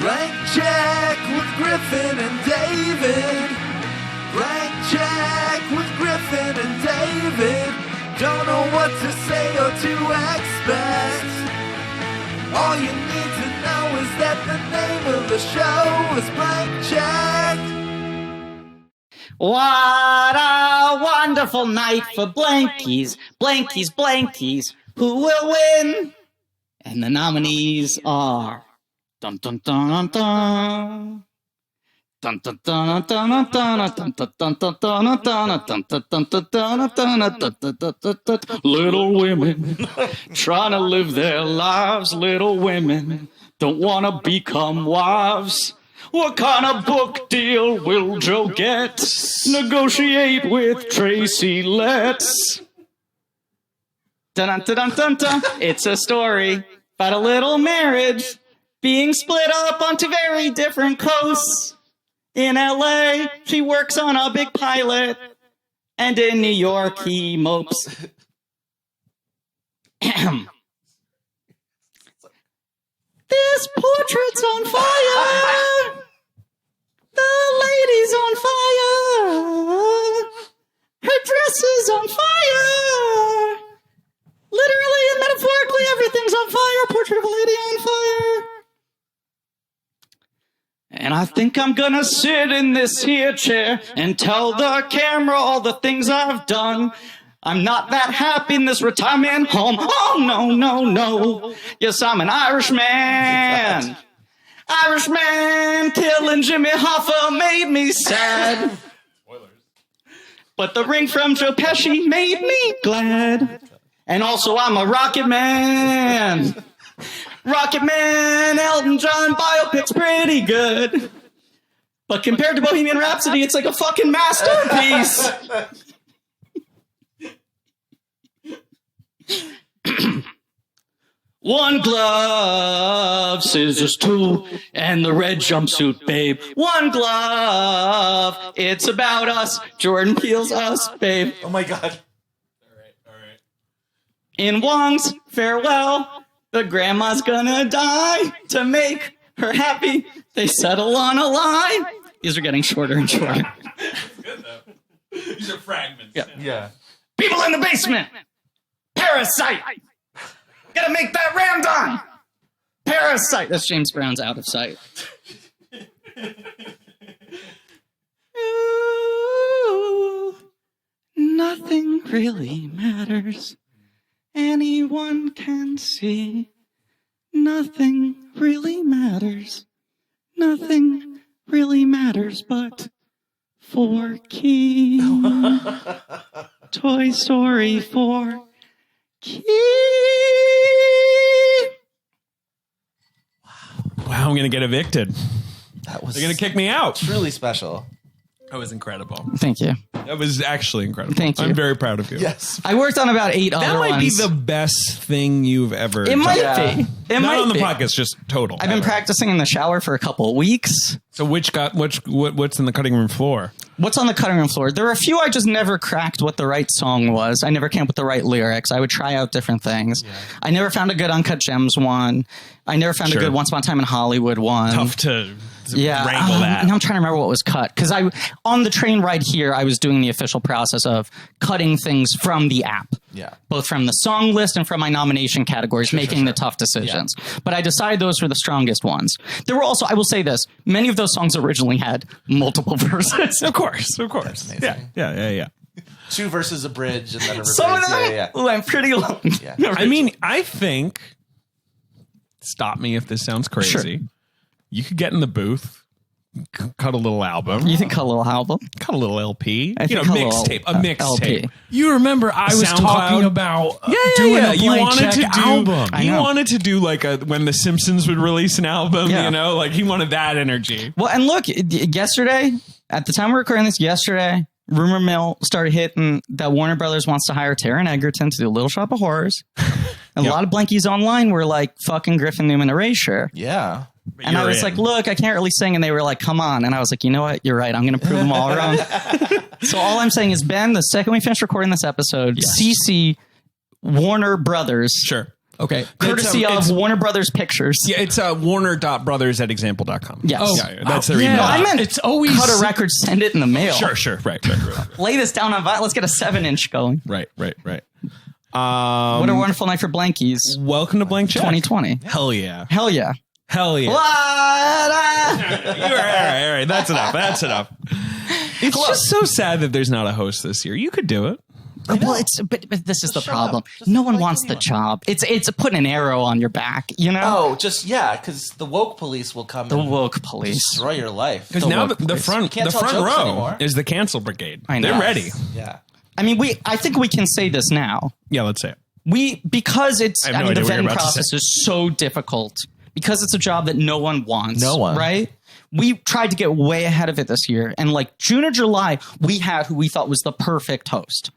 Blank check with Griffin and David. Blank check with Griffin and David. Don't know what to say or to expect. All you need to know is that the name of the show is Blank Check. What a wonderful night for Blankies. Blankies, Blankies. Who will win? And the nominees are... Dun dun dun dun. Dun dun dun dun dun dun dun dun dun. Little women trying to live their lives. Little women don't want to become wives. What kind of book deal will Joe get? Negotiate with Tracy Letts. Dun dun dun dun dun. It's a story about a little marriage being split up onto very different coasts. In LA, she works on a big pilot, and in New York, he mopes. This portrait's on fire! The lady's on fire! Her dress is on fire! Literally and metaphorically, everything's on fire. Portrait of a lady on fire. And I think I'm gonna sit in this here chair and tell the camera all the things I've done. I'm not that happy in this retirement home. Oh, no, no, no. Yes, I'm an Irishman. Irishman killing Jimmy Hoffa made me sad. Spoilers. But the ring from Joe Pesci made me glad. And also, I'm a Rocket Man. Rocket Man, Elton John biopic's pretty good. But compared to Bohemian Rhapsody, it's like a fucking masterpiece. One glove, scissors two, and the red jumpsuit, babe. One glove, it's about us. Jordan Peele's Us, babe. Oh my God. All right. In Wong's Farewell, the grandma's gonna die. To make her happy, they settle on a lie. These are getting shorter and shorter. Good, though. These are fragments. Yeah. People in the basement. Parasite. Gotta make that Ramdon. Parasite. That's James Brown's Out of Sight. Ooh, nothing really matters. Anyone can see. Nothing really matters. Nothing really matters but for Key. Toy Story 4. Key. Wow, I'm going to get evicted. That was They're going to kick me out. truly special. That was incredible. Thank you. That was actually incredible. Thank you. I'm very proud of you. Yes. I worked on about 8 other That ones. might be the best thing you've ever done. It might Yeah. be. It Not might on the be. podcast, just total. I've been practicing in the shower for a couple of weeks. So what's in the cutting room floor? What's on the cutting room floor? There were a few I just never cracked what the right song was. I never came up with the right lyrics. I would try out different things. Yeah. I never found a good Uncut Gems one. I never found a good Once Upon a Time in Hollywood one. Tough to wrangle that. Now I'm trying to remember what was cut. Because on the train ride here, I was doing the official process of cutting things from the app. Yeah. Both from the song list and from my nomination categories, making the tough decisions. Yeah. But I decided those were the strongest ones. There were also, I will say this, many of those songs originally had multiple verses. Of course. That's amazing. Yeah. 2 verses a bridge and then a reverse. Some of them Yeah. went pretty long. Yeah. I mean, I think, stop me if this sounds crazy, Sure. you could get in the booth, cut a little album. You think cut a little album? Cut a little LP. I think cut a little, mixtape. A LP. mixtape. You remember I was SoundCloud. talking about Yeah. a You blank wanted check to do album. I You know. wanted to do like when the Simpsons would release an album. Yeah. You know, like he wanted that energy. Well, and look, yesterday, at the time we're recording this, yesterday, rumor mill started hitting that Warner Brothers wants to hire Taron Egerton to do Little Shop of Horrors. And a lot of Blankies online were like, fucking Griffin, Newman, Erasure. Yeah. And I was like, look, I can't really sing. And they were like, come on. And I was like, you know what? You're right. I'm going to prove them all wrong. So all I'm saying is, Ben, the second we finish recording this episode, CC Warner Brothers. Sure. Okay. Courtesy of Warner Brothers Pictures. Yeah, it's warner.brothers@example.com. Yes. Oh, yeah, that's their email. No, I meant It's always- cut a record, send it in the mail. Sure. Right. Lay this down on vinyl. Let's get a 7-inch going. Right. What a wonderful night for Blankies. Welcome to Blank Check 2020. Hell yeah. Hell yeah. Hell yeah. All right. That's enough. It's just so sad that there's not a host this year. You could do it. Well, but this is the problem. No one wants the job. It's putting an arrow on your back, you know? Oh, because the woke police will come The and woke police. destroy your life. Because now woke the police. front Can't tell jokes row anymore. is the cancel brigade. I know. They're ready. Yeah. I mean, I think we can say this now. Yeah, let's say it. Because it's, I have no the idea what you're vetting about to process say. is so difficult, because it's a job that no one wants. No one. Right? We tried to get way ahead of it this year. And like June or July, we had who we thought was the perfect host.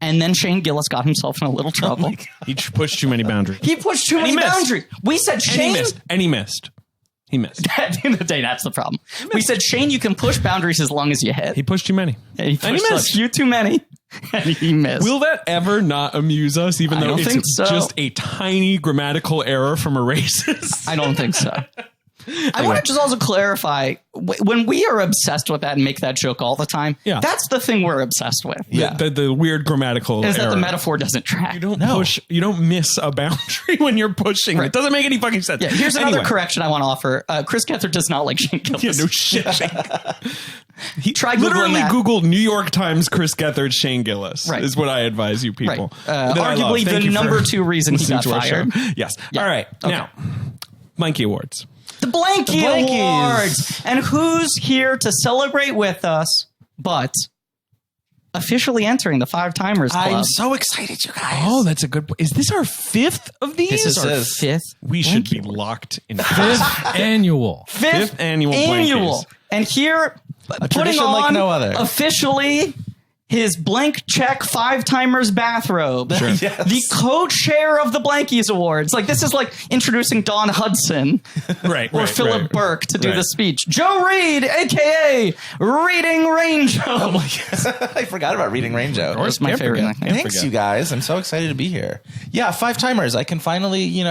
And then Shane Gillis got himself in a little trouble. He pushed too many boundaries. He pushed too many missed. boundaries. We said, Shane. And he missed. He missed. At the end of the day, that's the problem. We said, Shane, you can push boundaries as long as you hit. He pushed too many. And he pushed missed. a few too many. And he missed. Will that ever not amuse us, even I though don't it's think so. just a tiny grammatical error from a racist? I don't think so. I want to just also clarify, when we are obsessed with that and make that joke all the time, Yeah. that's the thing we're obsessed with. Yeah. The weird grammatical Is that error. the metaphor doesn't track. You don't miss a boundary when you're pushing. Right. It doesn't make any fucking sense. Yeah, here's another Anyway. correction I want to offer. Chris Gethard does not like Shane Gillis. Yeah, no shit. He tried Literally Googling that. Google New York Times Chris Gethard Shane Gillis Right. is what I advise you people. Right. That I love. Arguably Thank the you for number 2 reason he listening got to our show. fired. Yes. Yeah. All right. Okay. Now, Blankie Awards. The Blankie Blankies. Awards. And who's here to celebrate with us but officially entering the 5-timers club? I'm so excited, you guys. Oh, that's a good. Is this our 5th of these? This is our is. 5th. We should be locked in Fifth annual. Fifth annual Blankies. And here, putting tradition on like no other. officially his blank check 5-timers bathrobe. Yes. The co-chair of the Blankies Awards. Like, this is like introducing Dawn Hudson Right. or Philip Burke to do the speech. Joe Reid, a.k.a. Reading Rango. Oh my God. I forgot about Reading Rango. That's my Can't favorite forget. nickname. Thanks, you guys. I'm so excited to be here. Yeah, 5-timers. I can finally,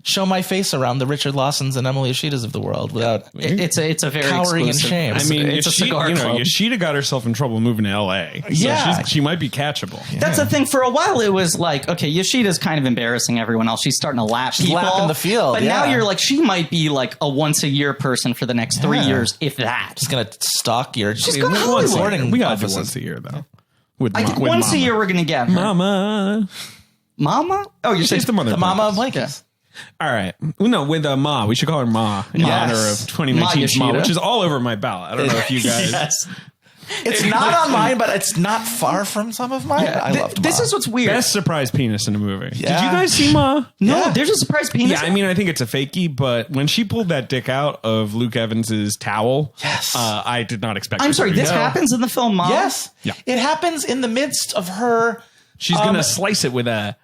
show my face around the Richard Lawsons and Emily Yoshidas of the world without It's a very cowering in exclusive. shame. I mean, it's a cigar club. Yoshida got herself in trouble moving to L.A. So Yeah. she might be catchable. That's the thing. For a while, it was like, okay, Yoshida's kind of embarrassing everyone else. She's starting to lap people. lapping the field, But now yeah. you're like, she might be like a once-a-year person for the next 3 Yeah. years, if that. just gonna stalk your She's going to Once a Hollywood. year. We got to do offices. once a year, though. With Once Mama. a year, we're going to get her. Mama. Mama? Oh, you're saying She's the mother. The of mama of Blankies. Blankies. All right. Well, no, with Ma. We should call her Ma in Yes. honor of 2019's Ma Ma, Yoshida. which is all over my ballot. I don't know if you guys. Yes. It's not on mine, but it's not far from some of mine. I love This is what's weird. Best surprise penis in a movie. Did you Yeah. guys see Ma? No, Yeah. there's a surprise penis. Yeah, I mean, I think it's a fakie, but when she pulled that dick out of Luke Evans's towel, Yes. I did not expect. I'm it to sorry, be. this happens in the film Mom? Yes. Yeah. It happens in the midst of her. She's gonna slice it with a.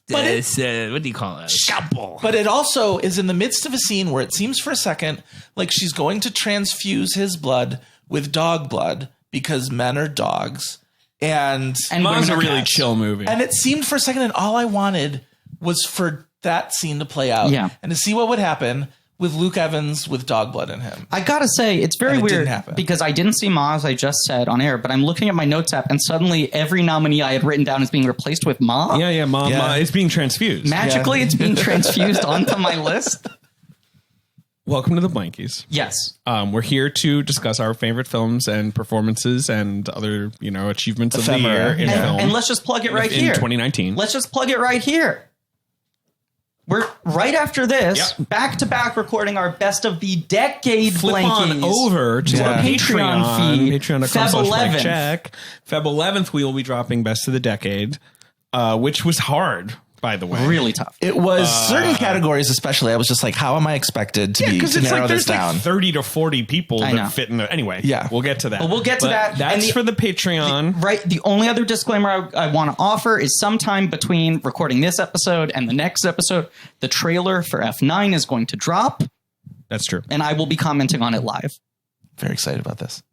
But it- what do you call it? Scalpel. But it also is in the midst of a scene where it seems for a second like she's going to transfuse his blood with dog blood because men are dogs. And Mom's women a are really cats. chill movie. and it seemed for a second, and all I wanted was for that scene to play out. Yeah. And to see what would happen with Luke Evans with dog blood in him. I gotta say, it's very And it didn't weird happen. because I didn't see Ma, as I just said on air, but I'm looking at my notes app and suddenly every nominee I had written down is being replaced with Ma. yeah, Ma. Yeah. Ma. It's being transfused. Magically, Yeah. it's being transfused onto my list. Welcome to the Blankies. Yes. We're here to discuss our favorite films and performances and other, achievements of the Ephemera. year in Yeah. film. And let's just plug it right in here. 2019. Let's just plug it right here. We're right after this, Yep. back to back recording our best of the decade Flip on Blankies. over to our Yeah. Patreon feed, Patreon.com/Blank Feb 11th. Check. Feb 11th, we will be dropping Best of the Decade, which was hard, by the way. Really tough. It was certain categories, especially. I was just like, how am I expected to Because to it's narrow like this there's down? like 30 to 40 people I know. that fit in the. Anyway, Yeah. we'll get to that. Well, we'll get to that. That's And for the Patreon. Right. The only other disclaimer I want to offer is sometime between recording this episode and the next episode, the trailer for F9 is going to drop, That's true. and I will be commenting on it live. Very excited about this.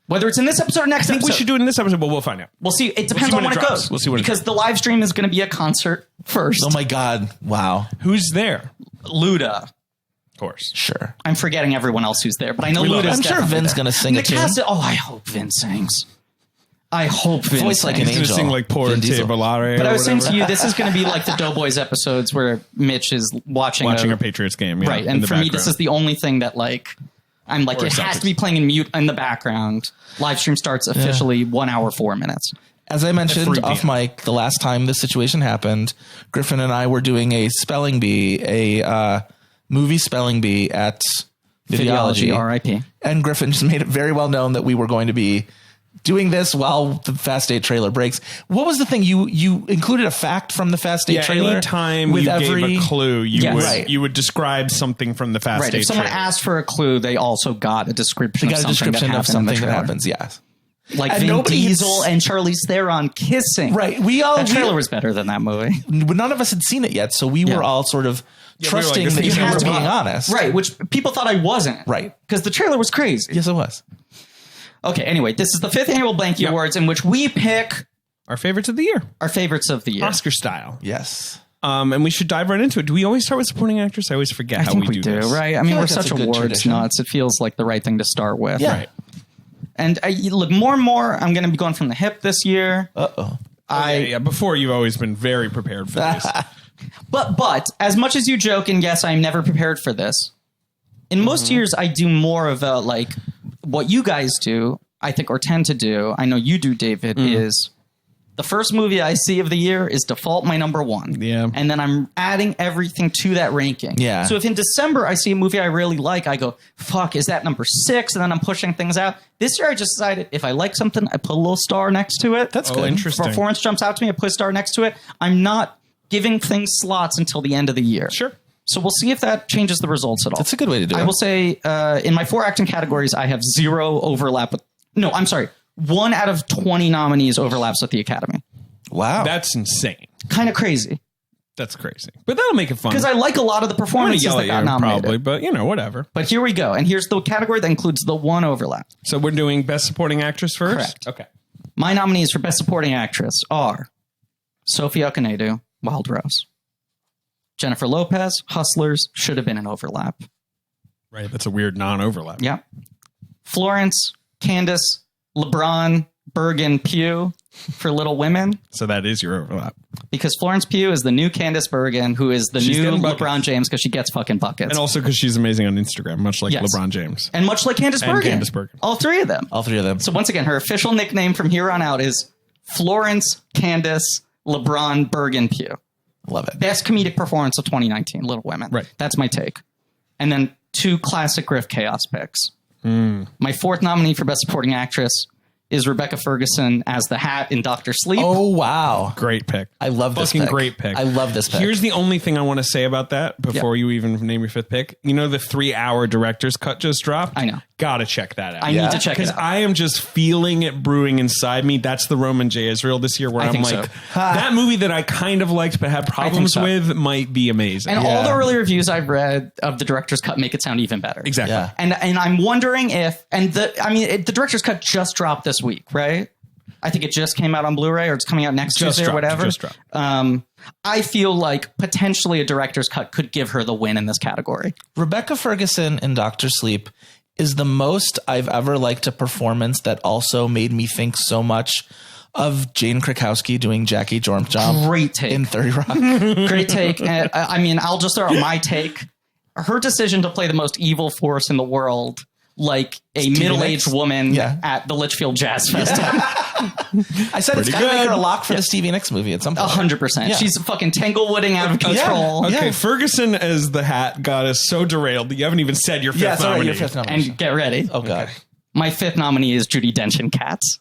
Whether it's in this episode or next I think episode. we should do it in this episode, but we'll find out. We'll see. It depends on when it drops. goes. We'll see when it because the live stream is going to be a concert first. Oh my God. Wow. Who's there? Luda. Of course. Sure. I'm forgetting everyone else who's there, but I know We love Luda's I'm sure definitely Vin's there. going to sing The a tune. cast. Oh, I hope Vin sings. I hope Vin Voice like sings. an He's going to angel. sing like Poor Vin Te Diesel. Volare. But or I was saying whatever. to you, this is going to be like the Doughboys episodes where Mitch is watching a Patriots game. Yeah, right. in And the for me, background. this is the only thing that like, I'm like, Or it has Celtics. to be playing in mute in the background. Live stream starts officially 1 hour, 4 minutes. As I mentioned 3 off p.m. mic, the last time this situation happened, Griffin and I were doing a spelling bee, a movie spelling bee at Videology. R.I.P. And Griffin just made it very well known that we were going to be doing this while the Fast 8 trailer breaks. What was the thing? You included a fact from the Fast 8 trailer? Anytime with you every gave a clue, Yes. would Right. you would describe something from the Fast Right. 8 If someone trailer. asked for a clue, they also got a description They of got a something description that of happened in the something that trailer. happens, yes. Like And Vin nobody had Diesel s- and Charlize Theron kissing. Right. That trailer was better than that movie. None of us had seen it yet, so we Yeah. were all sort of we were like, trusting this that thing you sounds were being wild. honest. Right, which people thought I wasn't. Right. Because the trailer was crazy. Yes, it was. Okay, anyway, this is the 5th annual Blankie Yep. Awards in which we pick Our favorites of the year, our favorites of the year. Oscar style. Yes. And we should dive right into it. Do we always start with supporting actress? I always forget I how think we we do do, this. right? I mean, feel we're like that's such a good awards tradition. nuts. It feels like the right thing to start with. Yeah. Right. And look, more and more, I'm going to be going from the hip this year. Uh-oh. Yeah, before you've always been very prepared for this. But as much as you joke, and yes, I'm never prepared for this. In most years, I do more of a like what you guys do, I think, or tend to do. I know you do, David, is the first movie I see of the year is default my number one. Yeah. And then I'm adding everything to that ranking. Yeah. So if in December I see a movie I really like, I go, fuck, is that number 6? And then I'm pushing things out. This year I just decided if I like something, I put a little star next to it. That's Oh, good. interesting. Performance jumps out to me, I put a star next to it. I'm not giving things slots until the end of the year. Sure. So we'll see if that changes the results at all. That's a good way to do it. I will say in my 4 acting categories, I have 0 overlap with. No, I'm sorry. 1 out of 20 nominees overlaps with the Academy. Wow. That's insane. Kind of crazy That's crazy. But that'll make it fun. because I like a lot of the I'm gonna performances yell that at got you nominated. probably, but you know, whatever. But here we go, and here's the category that includes the 1 overlap. So we're doing Best Supporting Actress first? Correct. Okay. My nominees for Best Supporting Actress are Sophie Okonedo, Wild Rose; Jennifer Lopez, Hustlers, should have been an overlap. Right. That's a weird non-overlap. Yeah. Florence, Candace, LeBron, Bergen, Pugh for Little Women, So that is your overlap. because Florence Pugh is the new Candace Bergen, who is the She's new getting buckets. LeBron James because she gets fucking buckets. And also because she's amazing on Instagram, much like Yes. LeBron James. And much like Candace And Bergen. Candace Bergen. All 3 of them. All 3 of them. So once again, her official nickname from here on out is Florence, Candace, LeBron, Bergen, Pugh. Love it. Best comedic performance of 2019, Little Women. Right. That's my take. And then 2 classic Griff Chaos picks. Hmm. My 4th nominee for Best Supporting Actress is Rebecca Ferguson as the Hat in Dr. Sleep. Oh, wow. Great pick. I love this Fucking pick. great pick. I love this pick. Here's the only thing I want to say about that before you even name your 5th pick. You know, the 3-hour director's cut just dropped? I know. Gotta check that out. I need to check it Because out. I am just feeling it brewing inside me. That's the Roman J. Israel this year where I I'm think like, so. that movie that I kind of liked but had problems so. with might be amazing. And all Yeah. the early reviews I've read of the director's cut make it sound even better. Exactly. Yeah. And I'm wondering if, the director's cut just dropped this week, right? I think it just came out on Blu-ray, or it's coming out next Just Tuesday or dropped, whatever. just dropped. I feel like potentially a director's cut could give her the win in this category. Rebecca Ferguson in Dr. Sleep is the most I've ever liked a performance that also made me think so much of Jane Krakowski doing Jackie Jump Great take. in 30 Rock. Great take. And, I'll just throw out my take. Her decision to play the most evil force in the world, like a middle-aged Nicks? woman Yeah. at the Litchfield Jazz Festival. I said it's got to make good. her a lock for the Stevie Nicks movie at some point. 100%. Yeah. She's fucking Tanglewooding out of control. Okay, Yeah. Ferguson as the Hat got us so derailed that you haven't even said your 5th Yeah, it's all right. nominee. Your 5th nomination. And get ready. Oh, God. My 5th nominee is Judi Dench in Cats.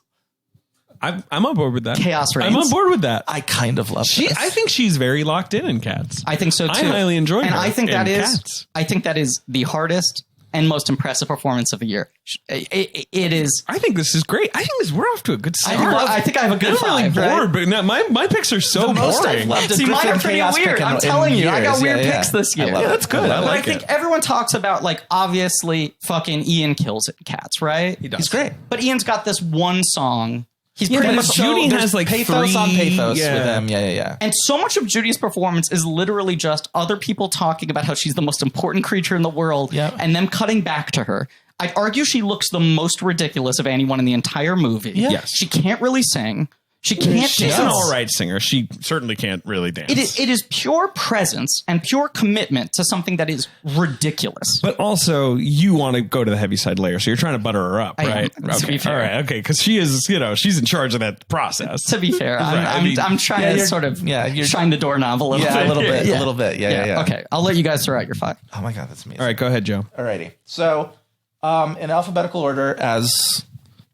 I'm on board with that. Chaos I'm reigns. on board with that. I kind of love She, this. I think she's very locked in Cats. I think so too. I highly enjoy and her I think in that is Cats. I think that is the hardest and most impressive performance of the year. It is. I think this is great. I think we're off to a good start. I think I have a good I'm really five, bored, but no, my picks are so boring. See, mine are pretty weird. I'm telling you, I got weird picks this year. Yeah, that's good. I But I like think it. everyone talks about, like, obviously fucking Ian kills it in Cats, right? He does. He's great. But Ian's got this one song. He's pretty but much Judy There's has like pathos three on pathos yeah. with him. Yeah. And so much of Judy's performance is literally just other people talking about how she's the most important creature in the world Yep. and them cutting back to her. I'd argue she looks the most ridiculous of anyone in the entire movie. Yeah. Yes. She can't really sing. She can't She's dance. an all right singer. She certainly can't really dance. It is pure presence and pure commitment to something that is ridiculous. But also, you want to go to the heavy side layer, so you're trying to butter her up, I am, right? to Okay. be fair. All right, okay, because she is, she's in charge of that process. To be fair, I'm trying to sort of shine the doorknob a little bit. Yeah, a little bit. Yeah. A little bit. Yeah. Okay, I'll let you guys throw out your five. Oh my God, that's amazing. All right, go ahead, Joe. Alrighty. So, in alphabetical order, as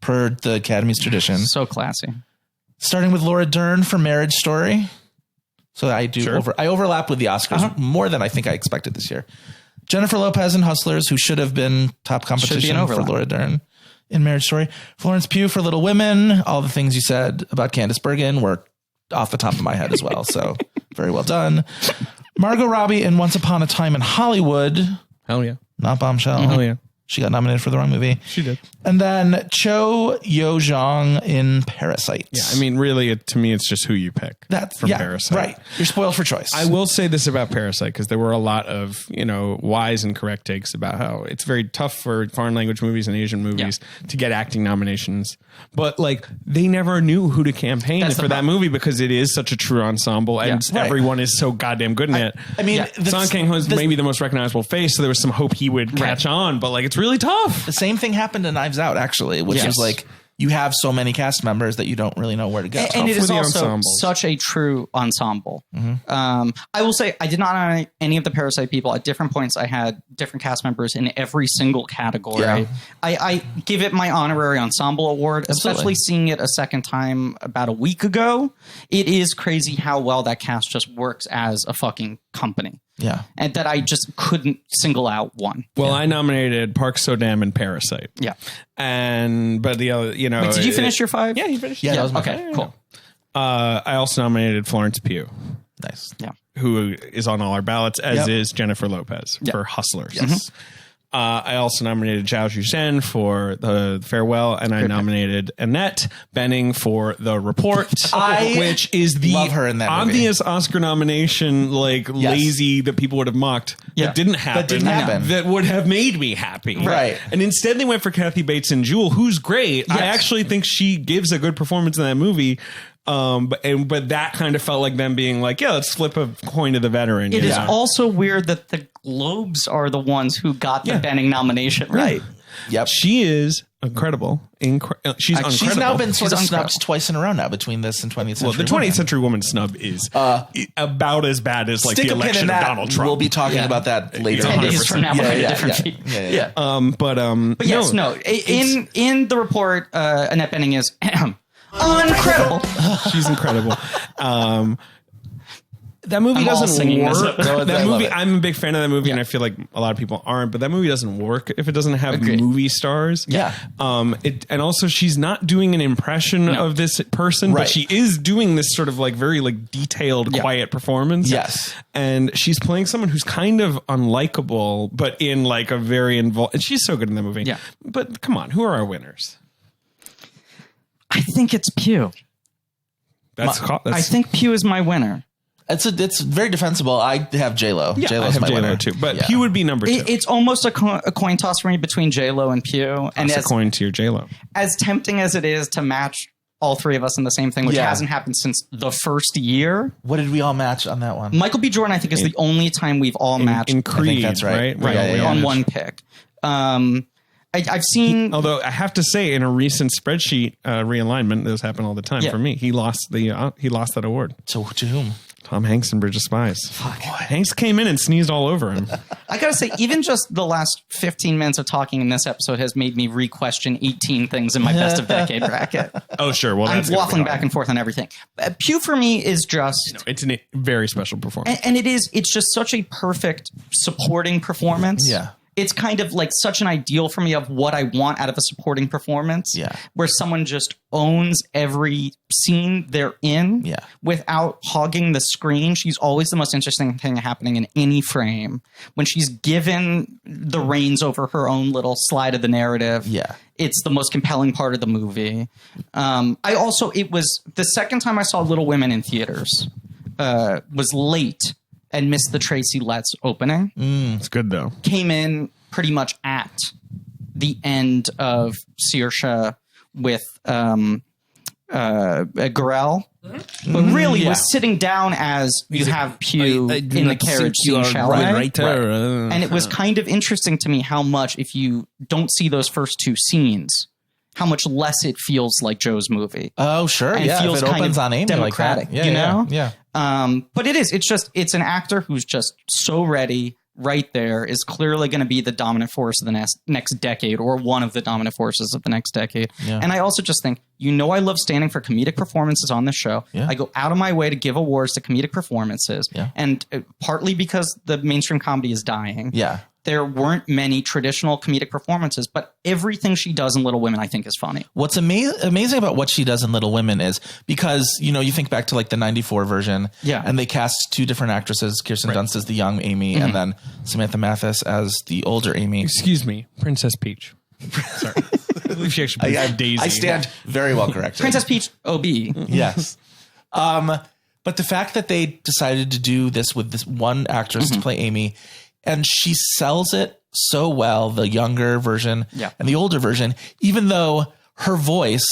per the Academy's tradition, So classy. starting with Laura Dern for Marriage Story. So I do I overlap with the Oscars more than I think I expected this year. Jennifer Lopez in Hustlers, who should have been top competition for overlap. Laura Dern in Marriage Story. Florence Pugh for Little Women. All the things you said about Candice Bergen were off the top of my head as well. So very well done. Margot Robbie in Once Upon a Time in Hollywood. Hell yeah. Not Bombshell. Hell yeah. She got nominated for the wrong movie. She did. And then Cho Yo-jong in Parasite. Yeah, I mean, really, to me, it's just who you pick. That's from Parasite. Right. You're spoiled for choice. I will say this about Parasite, because there were a lot of, wise and correct takes about how it's very tough for foreign language movies and Asian movies to get acting nominations. But like, they never knew who to campaign for that movie because it is such a true ensemble and everyone is so goddamn good in it. I mean, Song Kang-ho is maybe the most recognizable face, so there was some hope he would catch on, but like, it's really tough. The same thing happened to Knives Out, actually, which is like, you have so many cast members that you don't really know where to go. And it is the also ensembles. such a true ensemble. I will say I did not nominate any of the Parasite people. At different points, I had different cast members in every single category. Yeah. I give it my honorary ensemble award, especially seeing it a second time about a week ago. It is crazy how well that cast just works as a fucking company. Yeah. And that I just couldn't single out one. Well, I nominated Park So-dam and Parasite. Yeah. But the other, Wait, did you finish your five? Yeah, he finished. Yeah, that was my Okay, favorite. cool. I also nominated Florence Pugh, Nice. Yeah. who is on all our ballots, as is Jennifer Lopez for Hustlers. Yes. I also nominated Zhao Zhusen for The Farewell, and I nominated Annette Bening for The Report, which is the love her in that movie. obvious Oscar nomination, lazy that people would have mocked. That didn't happen. That didn't happen. That would have made me happy. Right. And instead they went for Kathy Bates and Jewel, who's great. I actually think she gives a good performance in that movie. But that kind of felt like them being like, yeah, let's flip a coin to the veteran. It is also weird that the Globes are the ones who got the Benning nomination. Right. Yep. She is incredible. She's incredible. She's now been sort of She's snubbed incredible. twice in a row now between this and 20th century. Well, the 20th century woman snub is about as bad as like Stick the a pin in election of that. Donald Trump. We'll be talking about that later. 10 days from now, we'll have a different feed. Yeah. But yes, no. In the report, Annette Bening is incredible. She's incredible. That movie I'm all doesn't singing this work. episode. That I love movie, it. I'm a big fan of that movie, and I feel like a lot of people aren't. But that movie doesn't work if it doesn't have Agreed. movie stars. Yeah. And also, she's not doing an impression of this person, Right. but she is doing this sort of like very like detailed, quiet performance. Yes. And she's playing someone who's kind of unlikable, but in like a very involved. And she's so good in the movie. Yeah. But come on, who are our winners? I think it's Pew. I think Pew is my winner. It's very defensible. I have J-Lo. Yeah, J-Lo's I have my J-Lo winner. too, but Yeah. Pew would be number two. It's almost a coin toss for me between J-Lo and Pew. And That's a coin to your J-Lo. as tempting as it is to match all three of us in the same thing, which hasn't happened since the first year. What did we all match on that one? Michael B. Jordan, I think, is the only time we've all matched in Creed, that's right. right? Yeah. on one pick. I've seen. Although I have to say, in a recent spreadsheet realignment, this happened all the time for me. He lost that award. So to whom? Tom Hanks in Bridge of Spies. Hanks came in and sneezed all over him. I gotta say, even just the last 15 minutes of talking in this episode has made me re-question 18 things in my best of decade bracket. Oh, sure. Well, I'm that's gonna be waffling hard. back and forth on everything. Pew for me is just, It's a very special performance. and it's just such a perfect supporting performance. Yeah. it's kind of like such an ideal for me of what I want out of a supporting performance. Yeah. Where someone just owns every scene they're in. Yeah. Without hogging the screen. She's always the most interesting thing happening in any frame. When she's given the reins over her own little slide of the narrative. Yeah. It's the most compelling part of the movie. It was the second time I saw Little Women in theaters, was late and missed the Tracy Letts opening. It's good though. Came in pretty much at the end of Saoirse with Garel. But really was sitting down as you have Pugh in the carriage scene, Chalamet. And it was kind of interesting to me how much, if you don't see those first two scenes, how much less it feels like Joe's movie. Oh, sure. And Yeah. feels If it kind opens of on Amy democratic, like that. you know? Yeah. But it's an actor who's just so ready right there, is clearly going to be the dominant force of the next decade, or one of the dominant forces of the next decade. Yeah. And I also just think, I love standing for comedic performances on this show. Yeah. I go out of my way to give awards to comedic performances. Yeah. And partly because the mainstream comedy is dying. Yeah. There weren't many traditional comedic performances, but everything she does in Little Women, I think, is funny. What's amazing about what she does in Little Women is because, you think back to like the 94 version and they cast two different actresses, Kirsten Dunst as the young Amy and then Samantha Mathis as the older Amy. Excuse me, Princess Peach. Sorry. I believe she actually plays Daisy. I stand very well corrected. Princess Peach, OB. Yes. But the fact that they decided to do this with this one actress to play Amy, and she sells it so well, the younger version and the older version, even though her voice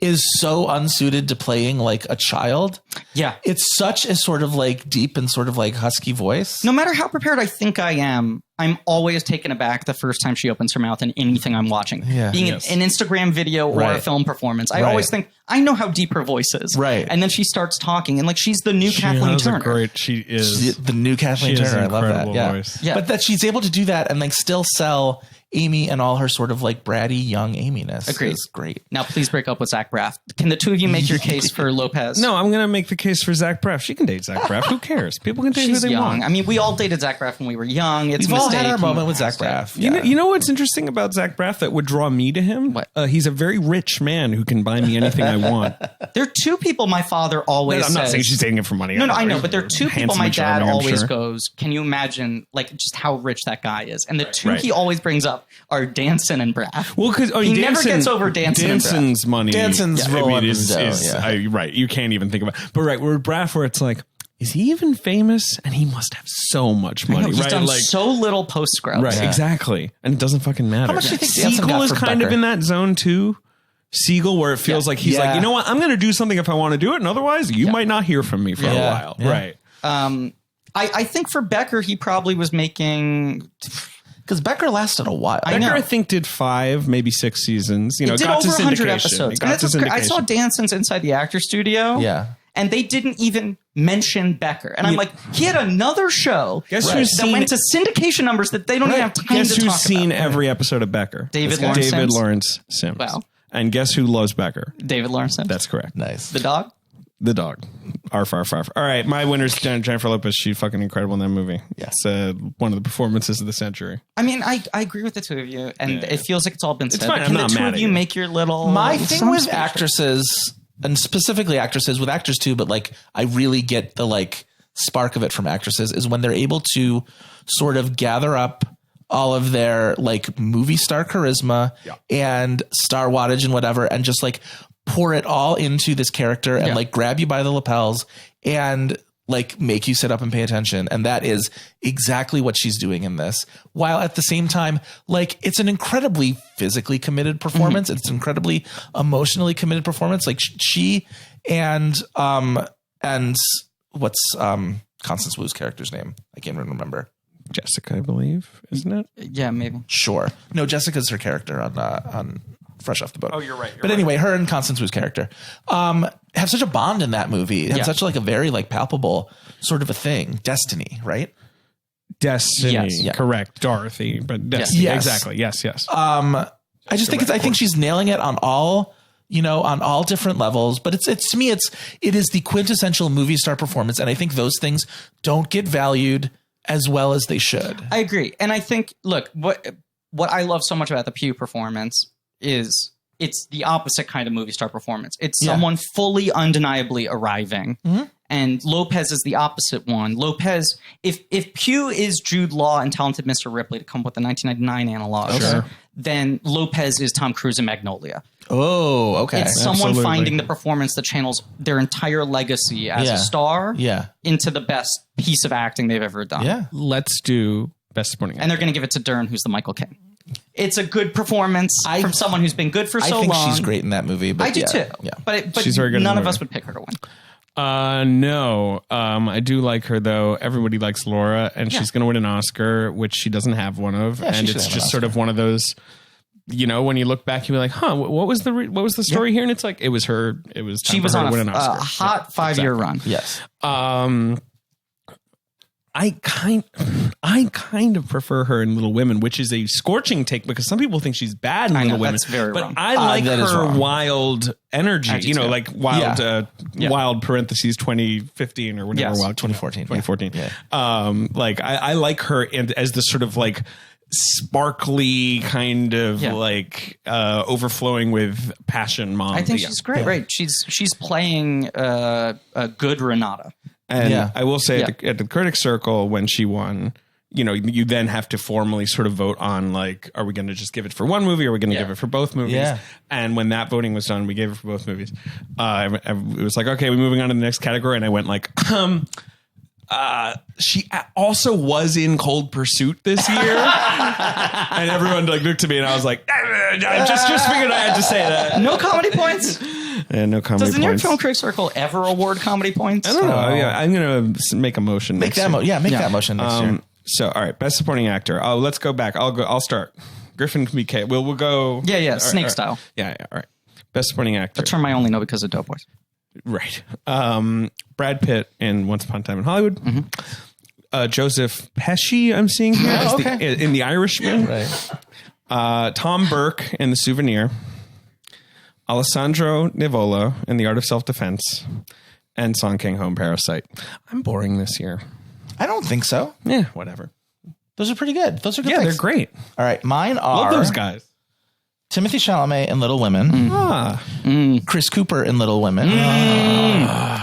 is so unsuited to playing like a child. Yeah. It's such a sort of like deep and sort of like husky voice. No matter how prepared I think I am, I'm always taken aback the first time she opens her mouth in anything I'm watching. Yeah. Being an Instagram video or a film performance. I always think, I know how deep her voice is. Right. And then she starts talking and like she's the new Kathleen Turner. She is She's the new Kathleen Turner. I love that. Yeah. Voice. Yeah. But that she's able to do that and like still sell Amy and all her sort of like bratty young Amy-ness. Agreed. Is great. Now please break up with Zach Braff. Can the two of you make your case for Lopez? No, I'm going to make the case for Zach Braff. She can date Zach Braff. Who cares? People can date She's who they young. want. I mean, we all dated Zach Braff when we were young. It's We've a all mistake. had our moment with Zach Braff. Yeah. You know what's interesting about Zach Braff that would draw me to him? What? He's a very rich man who can buy me anything I want. There are two people my father always I'm not says- saying she's dating him for money. No, I know, but there are two people my Handsomely dad charming, I'm always sure. goes, can you imagine like just how rich that guy is? And the two he always brings up are Danson and Braff. Well, because he never gets over Danson and Braff. Danson's money. Danson's rolling is dough, right. You can't even think about it. But right, we're Braff where it's like, is he even famous? And he must have so much money, He's right? done Like, so little post Scrubs. right, exactly. And it doesn't fucking matter. How much do you think Danson Siegel got is for kind of Becker? in that zone too. Siegel, where it feels like he's Yeah. like, you know what? I'm going to do something if I want to do it. And otherwise, you might not hear from me for a while. Yeah. Right. I think for Becker, he probably was making... Because Becker lasted a while. I know. Becker, I think, did 5, maybe 6 seasons. You know, It did got over to 100 syndication. episodes. It And got to that's what's I syndication. saw Danson's Inside the Actor Studio. Yeah. And they didn't even mention Becker. And I'm like, he had another show Guess who's that seen- went to syndication numbers that they don't even have time Guess to who's talk seen about. every episode of Becker? David This guy. Lawrence David Sims. Lawrence Sims. Wow. And guess who loves Becker? David Lawrence Sims. That's correct. Nice. The dog? The dog. Arf, arf, arf. All right, my winner's Jennifer Lopez. She's fucking incredible in that movie. Yeah. It's one of the performances of the century. I mean, I agree with the two of you, and it feels like it's all been said. fine. But I'm Can not the two mad of at you you. make your little... My thing some with speech? actresses, and specifically actresses, with actors too, but like I really get the like spark of it from actresses is when they're able to sort of gather up all of their like movie star charisma and star wattage and whatever, and just like pour it all into this character and like grab you by the lapels and like make you sit up and pay attention. And that is exactly what she's doing in this. While at the same time, like it's an incredibly physically committed performance. It's an incredibly emotionally committed performance. Like she and what's Constance Wu's character's name? I can't even remember. Jessica, I believe, isn't it? Yeah, maybe. Sure. No, Jessica's her character on Fresh Off the Boat. Oh, you're right. But anyway, her and Constance Wu's character have such a bond in that movie. It had such like a very like palpable sort of a thing. Destiny, right? Destiny. Yes. Yeah. Correct. Dorothy, but Destiny. Yes. Exactly. Yes, yes. I just think I think she's nailing it on all, on all different levels, but it's to me, it is the quintessential movie star performance. And I think those things don't get valued as well as they should. I agree. And I think, look, what I love so much about the Pugh performance is it's the opposite kind of movie star performance. It's someone fully undeniably arriving. And Lopez is the opposite one. Lopez, if Pugh is Jude Law and Talented Mr. Ripley, to come up with the 1999 analogs, then Lopez is Tom Cruise in Magnolia. Oh, okay. It's someone finding the performance that channels their entire legacy as a star into the best piece of acting they've ever done. Yeah. Let's do Best Supporting Actor. And they're going to give it to Dern, who's the Michael Caine. It's a good performance from someone who's been good for so long. I think she's great in that movie. But I do too. Yeah. But she's very good. None of us would pick her to win. No. I do like her, though. Everybody likes Laura, and she's going to win an Oscar, which she doesn't have one of. And it's just sort of one of those, you know, when you look back, you'll be like, huh, what was the story here? And it's like, it was her. It was time she was for her on to win an Oscar. a hot 5-year run. Yes. I kind of prefer her in Little Women, which is a scorching take because some people think she's bad in Little Women. That's very but wrong. I like her wild energy, you know, too. like wild parentheses 2015 or whatever. Yes, wild 2014. Like I like her as the sort of like sparkly kind of like overflowing with passion mom. I think she's great. Right. She's playing a good Renata. And I will say at the Critics Circle, when she won, you know, you then have to formally sort of vote on, like, are we going to just give it for one movie? Or are we going to give it for both movies? Yeah. And when that voting was done, we gave it for both movies. It was like, okay, we're moving on to the next category. And I went like, she also was in Cold Pursuit this year. And everyone like looked at me and I was like, I just figured I had to say that. No comedy points. And no comedy points. Does the New York Film Critics Circle ever award comedy points? I don't know. Yeah, I'm going to make a motion. Make that motion next year. So, all right, Best Supporting Actor. Oh, let's go back. I'll start. Griffin can be Kate. We'll go. Yeah, snake style. Yeah, all right. Best Supporting Actor. A term I only know because of Doughboys. Right. Brad Pitt in Once Upon a Time in Hollywood. Joseph Pesci, I'm seeing here in The Irishman. Right. Tom Burke in The Souvenir. Alessandro Nivola in The Art of Self-Defense. And Song Kang-ho in Parasite. I'm boring this year. I don't think so. Yeah, whatever. Those are pretty good. Those are good. Yeah, picks. they're great. All right, mine are love those guys. Timothy Chalamet in Little Women. Chris Cooper in Little Women.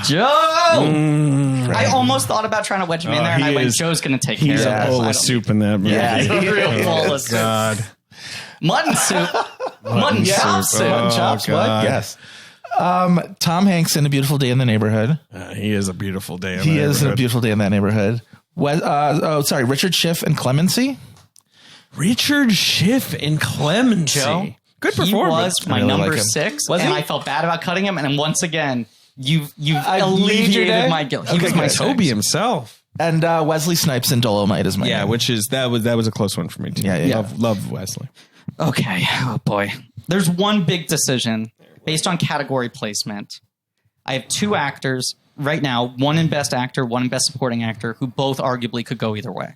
Joe! I almost thought about trying to wedge him in there, and I went, Joe's going to take care of it. He's a bowl of soup in that movie. Yeah, he's a real bowl of soup. God. Mutton soup. Mutton chop soup. Mutton chops, what? Yes. Tom Hanks in A Beautiful Day in the Neighborhood. He is a beautiful day in He is a beautiful day in that neighborhood. Richard Schiff in Clemency. Richard Schiff in Clemency. Joe, good performance. He was my number 6, and I felt bad about cutting him. And once again, you've alleviated my guilt. He was my Toby himself. And Wesley Snipes in Dolomite is my name. Which is that was a close one for me too. Love Wesley. Okay. Oh boy. There's one big decision based on category placement. I have 2 actors right now, one in Best Actor, one in Best Supporting Actor, who both arguably could go either way.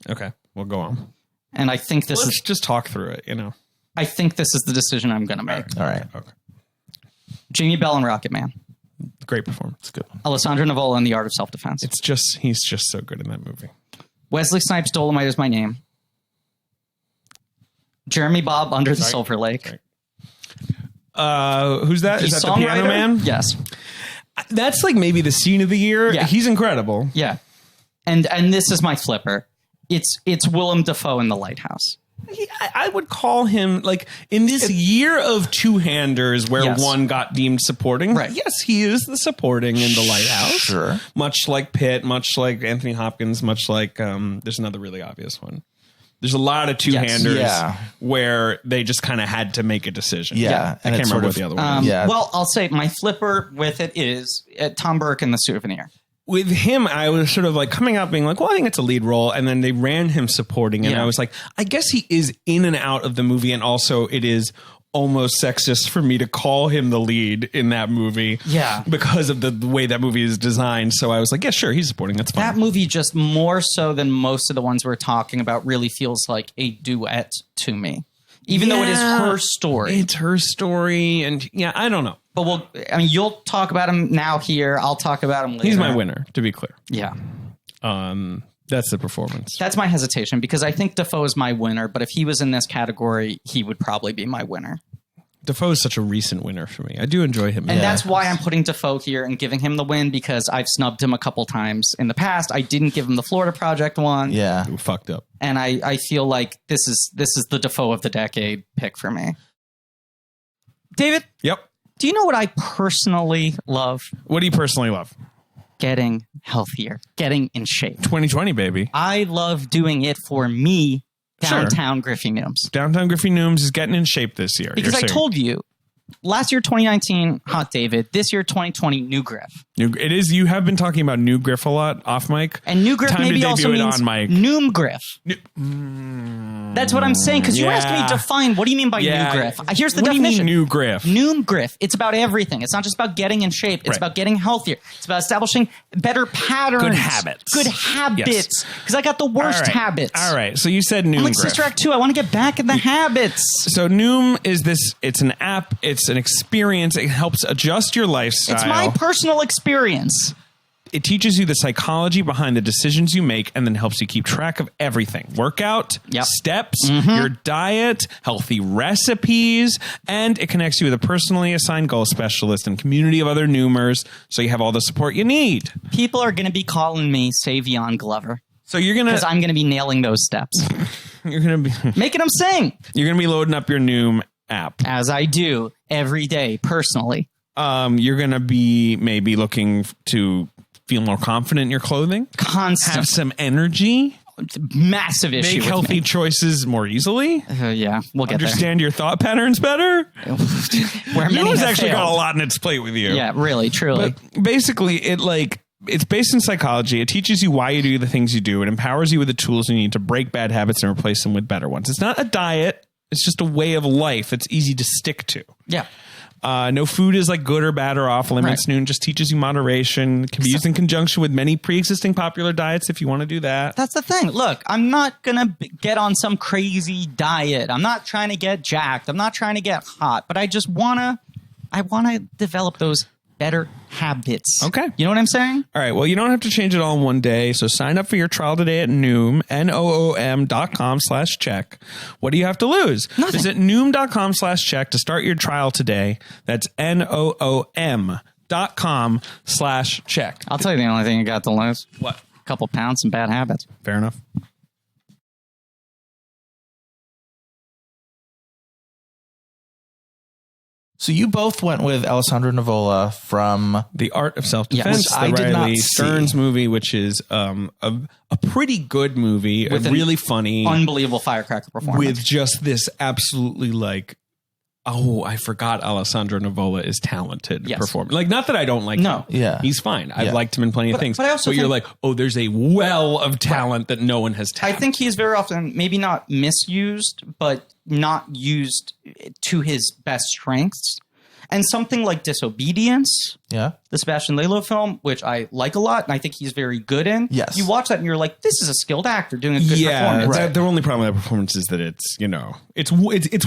Okay, we'll go on. And I think Let's just talk through it, you know. I think this is the decision I'm going to make. All right. Okay. Jamie Bell in Rocket Man. Great performance. Good. Alessandro Nivola in The Art of Self-Defense. He's just so good in that movie. Wesley Snipes, Dolomite is my name. Jeremy Bobb, Under the Silver Lake. Who's that? Is that the Piano Man? Yes. That's like maybe the scene of the year. Yeah. He's incredible. Yeah. And this is my flipper. It's Willem Dafoe in The Lighthouse. I would call him like in this year of two-handers where one got deemed supporting. Right. Yes, he is the supporting in The Lighthouse. Sure. Much like Pitt, much like Anthony Hopkins, much like there's another really obvious one. There's a lot of two-handers where they just kind of had to make a decision. Yeah. I can't remember what the other one is. Well, I'll say my flipper with it is Tom Burke in The Souvenir. With him, I was sort of like coming out being like, well, I think it's a lead role. And then they ran him supporting. And I was like, I guess he is in and out of the movie. And also it is almost sexist for me to call him the lead in that movie. Yeah. Because of the way that movie is designed. So I was like, yeah, sure, he's supporting. That's fine. That movie just more so than most of the ones we're talking about really feels like a duet to me. Even though it is her story. It's her story. And I don't know. But you'll talk about him now here. I'll talk about him later. He's my winner, to be clear. Yeah. That's the performance. That's my hesitation because I think Dafoe is my winner, but if he was in this category, he would probably be my winner. Dafoe is such a recent winner for me. I do enjoy him. And that's why I'm putting Dafoe here and giving him the win because I've snubbed him a couple times in the past. I didn't give him the Florida Project one. Yeah. We fucked up. And I feel like this is the Dafoe of the decade pick for me. David? Yep. Do you know what I personally love? What do you personally love? Getting healthier, getting in shape. 2020, baby. I love doing it for me, downtown Griffy Nooms. Downtown Griffy Nooms is getting in shape this year. Because I told you, last year, 2019, Hot David. This year, 2020, New Griff. It is. You have been talking about New Griff a lot off mic. And New Griff Time maybe to also debut it means on mic. Noom Griff. That's what I'm saying. Because you asked me to define, what do you mean by New Griff? Here's the definition. What do you mean New Griff? Noom Griff. It's about everything. It's not just about getting in shape. It's about getting healthier. It's about establishing better patterns. Good habits. Good habits. Because I got the worst habits. All right. So you said Noom I'm like Griff. Sister Act 2. I want to get back in the habits. So Noom is this. It's an app. It's an experience. It helps adjust your lifestyle. It's my personal experience. It teaches you the psychology behind the decisions you make and then helps you keep track of everything. Workout, steps, your diet, healthy recipes, and it connects you with a personally assigned goal specialist and community of other Noomers so you have all the support you need. People are going to be calling me Savion Glover. So you're going to... Because I'm going to be nailing those steps. You're going to be... Making them sing. You're going to be loading up your Noom app. As I do every day, personally. You're going to be maybe looking to... feel more confident in your clothing. Constant. Have some energy. Massive issue. Make healthy choices more easily. Yeah, we'll get Understand your thought patterns better. Where many Noah's have actually failed. got a lot in its plate with you. Yeah, really, truly. But basically, it's based in psychology. It teaches you why you do the things you do. It empowers you with the tools you need to break bad habits and replace them with better ones. It's not a diet. It's just a way of life. It's easy to stick to. Yeah. No food is like good or bad or off limits. Right. Noom just teaches you moderation. It can be used in conjunction with many pre-existing popular diets if you want to do that. That's the thing. Look, I'm not going to get on some crazy diet. I'm not trying to get jacked. I'm not trying to get hot. But I just want to develop those better habits. Okay. You know what I'm saying? All right. Well, you don't have to change it all in one day. So sign up for your trial today at Noom, Noom.com/check. What do you have to lose? Nothing. Visit Noom.com/check to start your trial today. That's Noom.com/check. I'll tell you the only thing you got to lose. What? A couple pounds and bad habits. Fair enough. So you both went with Alessandro Nivola from The Art of Self-Defense, Which I the did not Riley see. Stearns movie, which is a pretty good movie, With an really funny, Unbelievable firecracker performance. with just this absolutely I forgot Alessandro Nivola is talented Yes. performer. Like, not that I don't like No. him. Yeah. He's fine. I've Yeah. liked him in plenty of things. but I also you're think- like, oh, there's a well of talent that no one has I tapped. think he's very often maybe not misused, but not used to his best strengths. And something like Disobedience, yeah. the Sebastian Lello film, which I like a lot, and I think he's very good in. Yes. You watch that and you're like, this is a skilled actor doing a good performance. Right. The only problem with that performance is that it's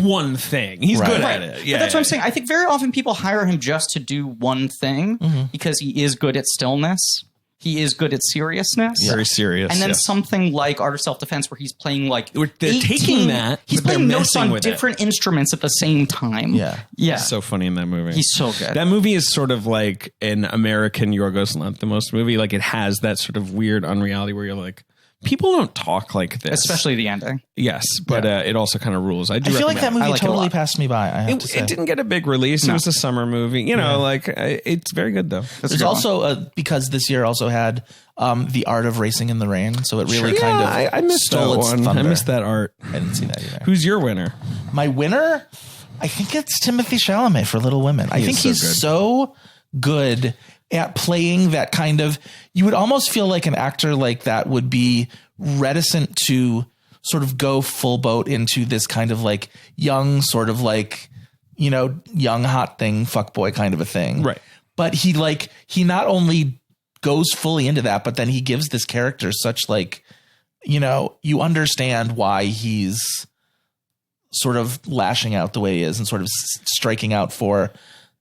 one thing. He's good Right. at it. But that's what I'm saying. I think very often people hire him just to do one thing because he is good at stillness. He is good at seriousness. Very serious. And then yes. something like Art of Self-Defense where he's playing like They're 18 taking that, He's but they're playing notes messing on with it. different instruments at the same time. Yeah. Yeah. He's so funny in that movie. He's so good. That movie is sort of like an American Yorgos Lanthimos movie. Like, it has that sort of weird unreality where you're like, people don't talk like this. Especially the ending. Yes, but it also kind of rules. I feel like that movie like it a totally lot. passed me by. I have to say. It didn't get a big release. It was a summer movie. You know, it's very good, though. There's also because this year also had The Art of Racing in the Rain, so it really kind of I missed stole that its one. thunder. I missed that art. I didn't see that either. Who's your winner? My winner, I think it's Timothée Chalamet for Little Women. I think he's so good at playing that kind of, you would almost feel like an actor like that would be reticent to sort of go full boat into this kind of like young, sort of like, you know, young hot thing, fuckboy kind of a thing. Right. But he not only goes fully into that, but then he gives this character such like, you know, you understand why he's sort of lashing out the way he is and sort of striking out for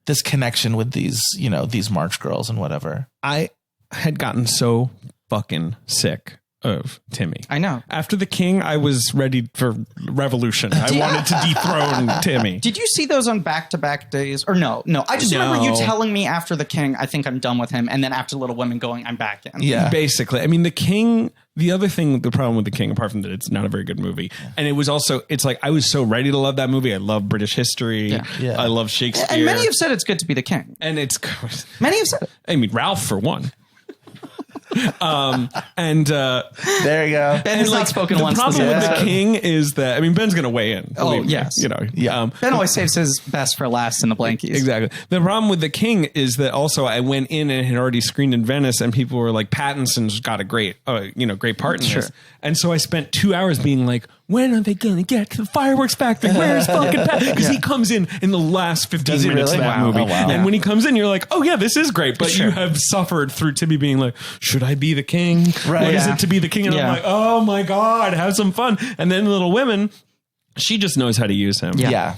this connection with these, you know, these March girls and whatever. I had gotten so fucking sick of Timmy. I know. After The King, I was ready for revolution. I wanted to dethrone Timmy. Did you see those on back-to-back days? Or no. I just remember you telling me after The King, I think I'm done with him. And then after Little Women going, I'm back in. Yeah. Basically. I mean, The King, the other thing, the problem with The King, apart from that it's not a very good movie. And it was also, it's like, I was so ready to love that movie. I love British history. Yeah. I love Shakespeare. And many have said it's good to be the king. And it's, Many have said it. I mean, Ralph for one. There you go. Ben has not spoken the once. problem with The King is that, I mean, Ben's going to weigh in. Oh, Me, yes. You know. Yeah. Ben always saves his best for last in the Blankies. Exactly. The problem with The King is that also I went in and had already screened in Venice, and people were like, Pattinson's got a great, great part in this. And so I spent 2 hours being like, when are they going to get to the fireworks factory? Where's fucking Pat? Because he comes in the last 15 minutes of that movie. Oh, wow. And when he comes in, you're like, oh yeah, this is great. But you have suffered through Timmy being like, should I be the king? Right. What is it to be the king? And I'm Yeah. like, oh my God, have some fun. And then Little Women, she just knows how to use him. Yeah.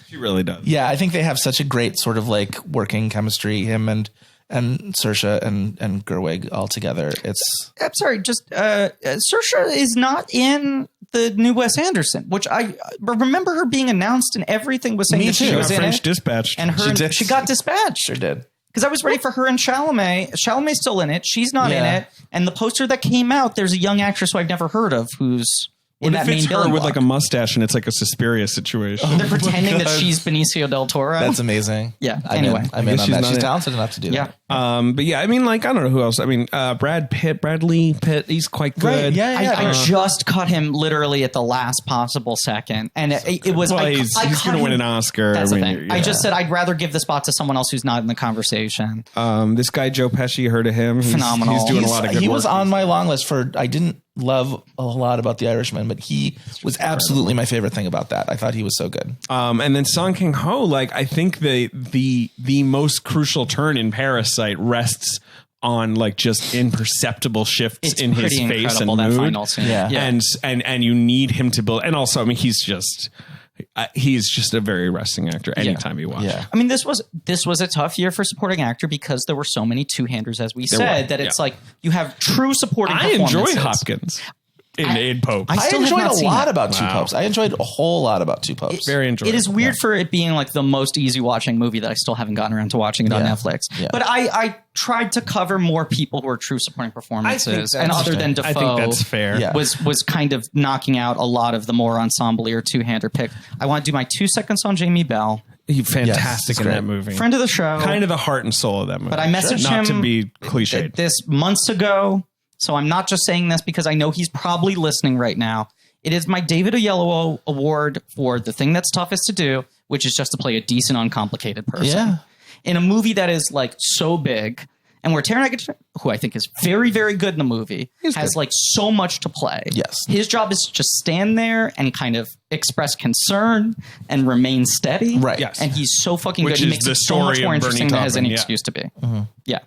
She really does. Yeah, I think they have such a great sort of like working chemistry, him and Saoirse and Gerwig all together. It's I'm sorry, just Saoirse is not in the new Wes Anderson, which I remember her being announced and everything was saying Me that she too. was in French it. Dispatched. And she got dispatched. sure did. Because I was ready for her and Chalamet. Chalamet's still in it. She's not in it. And the poster that came out, there's a young actress who I've never heard of who's in What that if main it's her villain with block. like a mustache and it's like a Suspiria situation? They're pretending that she's Benicio del Toro. That's amazing. Yeah. I'm Anyway. in on she's that. not She's in- talented enough to do Yeah. that. But yeah, I mean, like, I don't know who else. I mean, Bradley Pitt, he's quite good. Right, yeah. I just caught him literally at the last possible second. And it was... Well, I he's caught going to win him- an Oscar. That's I the mean, thing. I just said I'd rather give the spot to someone else who's not in the conversation. This guy, Joe Pesci, heard of him. Phenomenal. He's doing a lot of good He work. was on my long list for. I didn't love a lot about The Irishman, but he was absolutely my favorite thing about that. I thought he was so good. And then Song Kang-ho, like, I think the most crucial turn in Parasite rests on like just imperceptible shifts It's in his pretty face and incredible, that mood. final scene. Yeah. And you need him to build. And also, I mean, he's just a very arresting actor anytime you watch. Yeah. I mean, this was a tough year for supporting actor because there were so many two-handers, as we said, were, that it's yeah. like you have true supporting I performances. enjoy Hopkins in Pope. I I still have enjoyed not a seen lot it. about Two Popes. I enjoyed a whole lot about Two Popes. Very enjoyable. It is weird for it being like the most easy watching movie that I still haven't gotten around to watching it on Yeah. Netflix. Yeah. But I tried to cover more people who are true supporting performances, and other than Defoe, I think that's fair. Yeah. was kind of knocking out a lot of the more ensemble or two-hander pick. I want to do my 2 seconds on Jamie Bell, He's fantastic Yes, in great. that movie. friend of the show. Kind of the heart and soul of that movie. But I messaged Not him to be cliched. this months ago, so I'm not just saying this because I know he's probably listening right now. It is my David Oyelowo Award for the thing that's toughest to do, which is just to play a decent, uncomplicated person. Yeah. In a movie that is like so big, and where Taron Egerton, who I think is very, very good in the movie, has like so much to play. Yes. His job is to just stand there and kind of express concern and remain steady. Right. Yes. And he's so fucking Which good. He is makes the it so much story more of Bernie interesting than it has Taupin, any yeah. excuse to be. Yeah.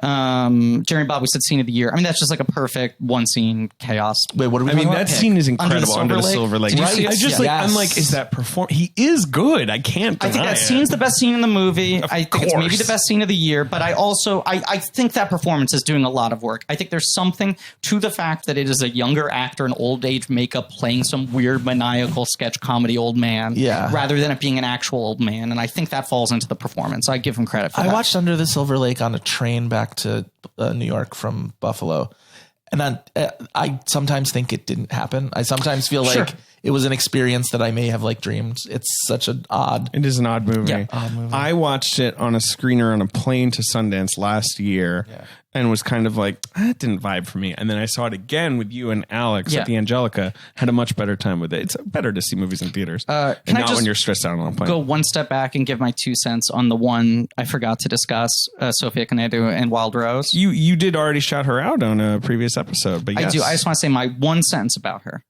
Jeremy Bob, we said scene of the year. I mean, that's just like a perfect one scene chaos. Wait, what are we I mean, talking that about? scene is incredible. Under the Silver Lake. Did you see it? I just Yes. I'm like, is that He is good. I can't deny I think that it. scene's the best scene in the movie. I think it's maybe course. the best scene of the year, but I also I think that performance is doing a lot of work. I think there's something to the fact that it is a younger actor in old age makeup playing some weird maniacal sketch comedy old man, rather than it being an actual old man. And I think that falls into the performance. I give him credit for that. I watched Under the Silver Lake on a train back to New York from Buffalo. And I sometimes think it didn't happen. I sometimes feel like it was an experience that I may have like dreamed. It's such an odd. It is an odd movie. Yeah. Odd movie. I watched it on a screener on a plane to Sundance last year and was kind of like, that didn't vibe for me. And then I saw it again with you and Alex at the Angelica. Had a much better time with it. It's better to see movies in theaters and can I not just when you're stressed out on a plane. go one step back and give my 2 cents on the one I forgot to discuss, Sophia Canedo and Wild Rose. You did already shout her out on a previous episode, but yes. I do. I just want to say my 1 sentence about her.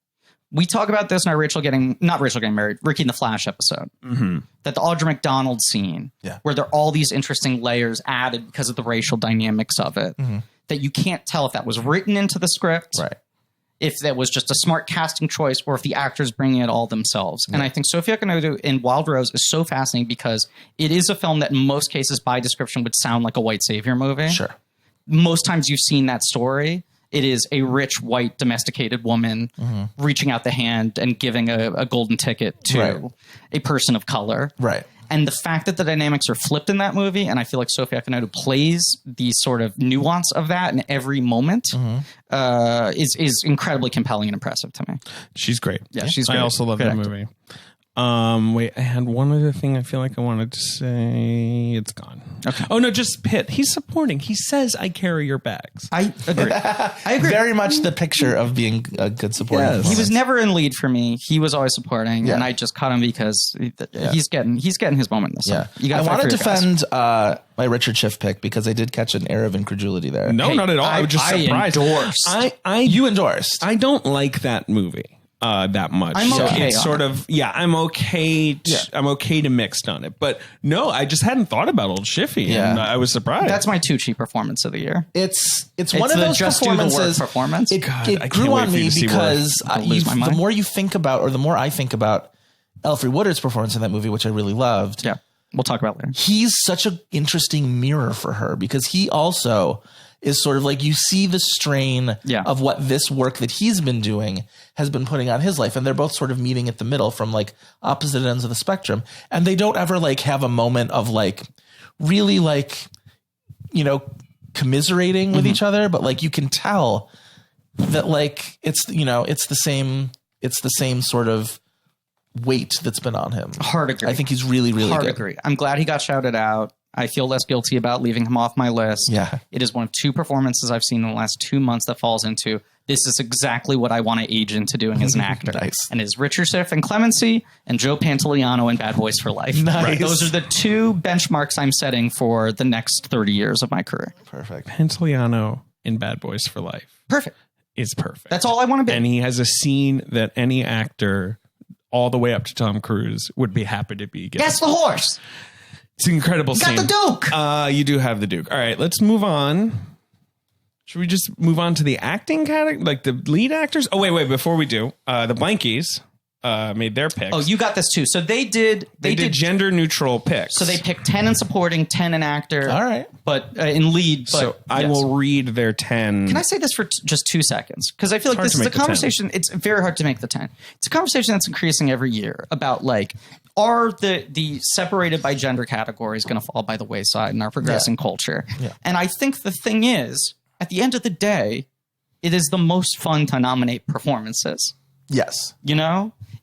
We talk about this in our Ricky and the Flash episode. Mm-hmm. That the Audra McDonald scene, where there are all these interesting layers added because of the racial dynamics of it, that you can't tell if that was written into the script, if that was just a smart casting choice, or if the actors bringing it all themselves. And I think Sophia Canedo in Wild Rose is so fascinating because it is a film that in most cases by description would sound like a white savior movie. Sure. Most times you've seen that story. It is a rich, white, domesticated woman reaching out the hand and giving a golden ticket to a person of color. Right. And the fact that the dynamics are flipped in that movie, and I feel like Sophie Akinodu plays the sort of nuance of that in every moment, is incredibly compelling and impressive to me. She's great. Yeah, she's great. I also love that movie. Wait, I had one other thing I feel like I wanted to say. It's gone. Okay. Oh, no, just Pitt. He's supporting. He says, I carry your bags. I agree. I agree. Very much the picture of being a good supporting. Yes. He was never in lead for me. He was always supporting, Yeah. and I just caught him because he's getting his moment this time. You I gotta want to fight for your guys. defend my Richard Schiff pick because I did catch an air of incredulity there. No, not at all. I was just surprised. You endorsed. I don't like that movie that much. I'm okay It's on sort it. of, I'm okay. I'm okay to mixed on it. But no, I just hadn't thought about old Schiffy. Yeah. And I was surprised. That's my Tucci performance of the year. It's one of the those just do the work performances. performance. It I can't grew wait on for you me to see because I'll lose my mind. the more you think about, or the more I think about Alfred Woodard's performance in that movie, which I really loved. Yeah, we'll talk about it later. He's such an interesting mirror for her because he also is sort of like, you see the strain of what this work that he's been doing has been putting on his life. And they're both sort of meeting at the middle from like opposite ends of the spectrum. And they don't ever like have a moment of like really like, commiserating with each other. But like, you can tell that like, it's the same sort of weight that's been on him. Hard agree. I think he's really, really Hard good. agree. I'm glad he got shouted out. I feel less guilty about leaving him off my list. Yeah. It is one of 2 performances I've seen in the last 2 months that falls into, this is exactly what I want to age into doing as an actor. Nice. And it's Richard Schiff and Clemency and Joe Pantoliano in Bad Boys for Life. Nice. Right. Those are the 2 benchmarks I'm setting for the next 30 years of my career. Perfect. Pantoliano in Bad Boys for Life. Perfect. Is perfect. That's all I want to be. And he has a scene that any actor all the way up to Tom Cruise would be happy to be given. That's the horse. It's an incredible scene. Got the Duke. You do have the Duke. All right, let's move on. Should we just move on to the acting category, like the lead actors? Oh, wait. Before we do, the Blankies made their picks. Oh, you got this too. So they did gender neutral picks. So they picked 10 in supporting, 10 in actor. All right. But in lead. But, So I will read their 10. Can I say this for just 2 seconds? Because I feel like this is a conversation. It's very hard to make the 10. It's a conversation that's increasing every year about like, are the separated by gender categories going to fall by the wayside in our progressing culture? Yeah. And I think the thing is, at the end of the day, it is the most fun to nominate performances. Yes.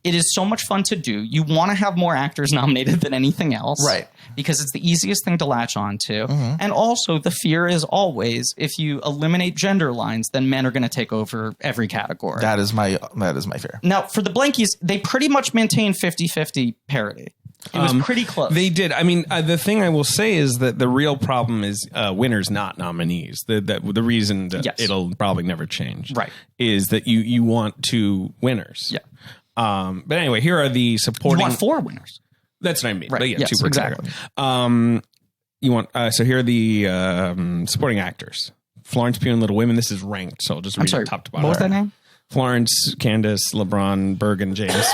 It is so much fun to do. You want to have more actors nominated than anything else. Right. Because it's the easiest thing to latch on to. And also the fear is always, if you eliminate gender lines, then men are going to take over every category. That is my fear. Now, for the Blankies, they pretty much maintained 50-50 parity. It was pretty close. They did. I mean, the thing I will say is that the real problem is winners, not nominees. The reason that it'll probably never change, is that you want 2 winners. Yeah. But anyway, here are the supporting. You want 4 winners. That's what I mean. Right. But yeah, yes, 2 per exactly. category. You want so here are the supporting actors: Florence Pugh in Little Women. This is ranked, so I'll just read it top to bottom. What was that name? Florence, Candace, LeBron, Bergen, James.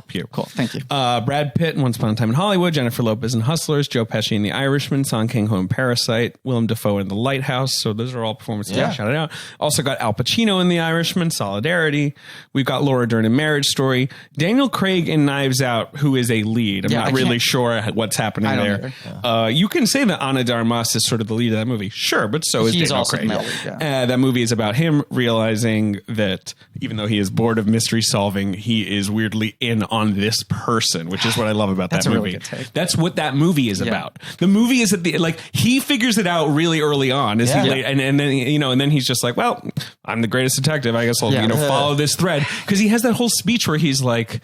Pugh. Cool. Thank you. Brad Pitt in Once Upon a Time in Hollywood, Jennifer Lopez in Hustlers, Joe Pesci in The Irishman, Song Kang-ho in Parasite, Willem Dafoe in The Lighthouse. So those are all performances I shouted out. Also got Al Pacino in The Irishman, Solidarity. We've got Laura Dern in Marriage Story. Daniel Craig in Knives Out, who is a lead. I'm not really sure what's happening there. You can say that Ana de Armas is sort of the lead of that movie. Sure, but so is He's Daniel also Craig. the lead, That movie is about him realizing that even though he is bored of mystery solving, he is weirdly in on this person, which is what I love about that movie. Really good take. That's what that movie is about. The movie is at the he figures it out really early on, and then and then he's just like, well, I'm the greatest detective. I guess I'll follow this thread, because he has that whole speech where he's like,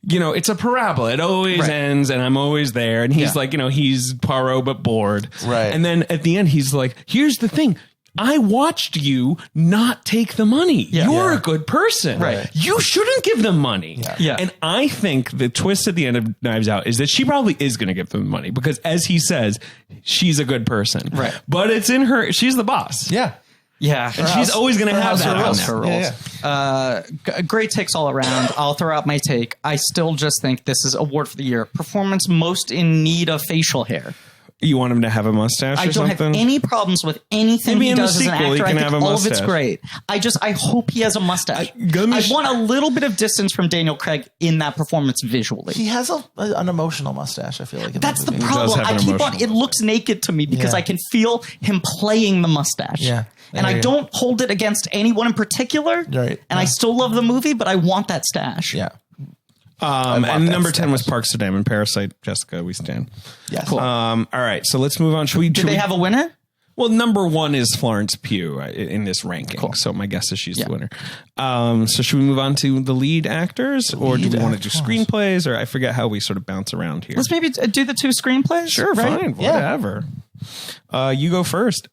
it's a parabola. It always ends, and I'm always there. And he's like, he's Poirot but bored. Right. And then at the end, he's like, here's the thing. I watched you not take the money. You're a good person. Right. You shouldn't give them money. Yeah. And I think the twist at the end of Knives Out is that she probably is going to give them money, because as he says, she's a good person. Right. But it's in her. She's the boss. Yeah. Yeah. And she's always going to have that on Her there. rules. Great takes all around. I'll throw out my take. I still just think this is award for the year. Performance most in need of facial hair. You want him to have a mustache I or don't something? have any problems with anything Maybe he in the does as an sequel, he actor. I can think have a all of it's mustache. great. I hope he has a mustache. let me I sh- want a little bit of distance from Daniel Craig in that performance visually. He has an emotional mustache, I feel like. In That's that the movie. problem. have an I keep on. emotional It looks naked to me because Yeah. I can feel him playing the mustache. Yeah. And I Yeah. don't hold it against anyone in particular. Right. And I still love the movie, but I want that stash. Yeah. And that number 10 was stash. Park Saddam and Parasite. Jessica, we stand. Yes. Cool. All right, so let's move on. Did they have a winner? Well, number 1 is Florence Pugh in this ranking. So my guess is she's the winner. So should we move on to the lead actors, or do we want to do screenplays, or I forget how we sort of bounce around here? Let's maybe do the 2 screenplays. Sure, right? fine, Yeah. whatever. You go first.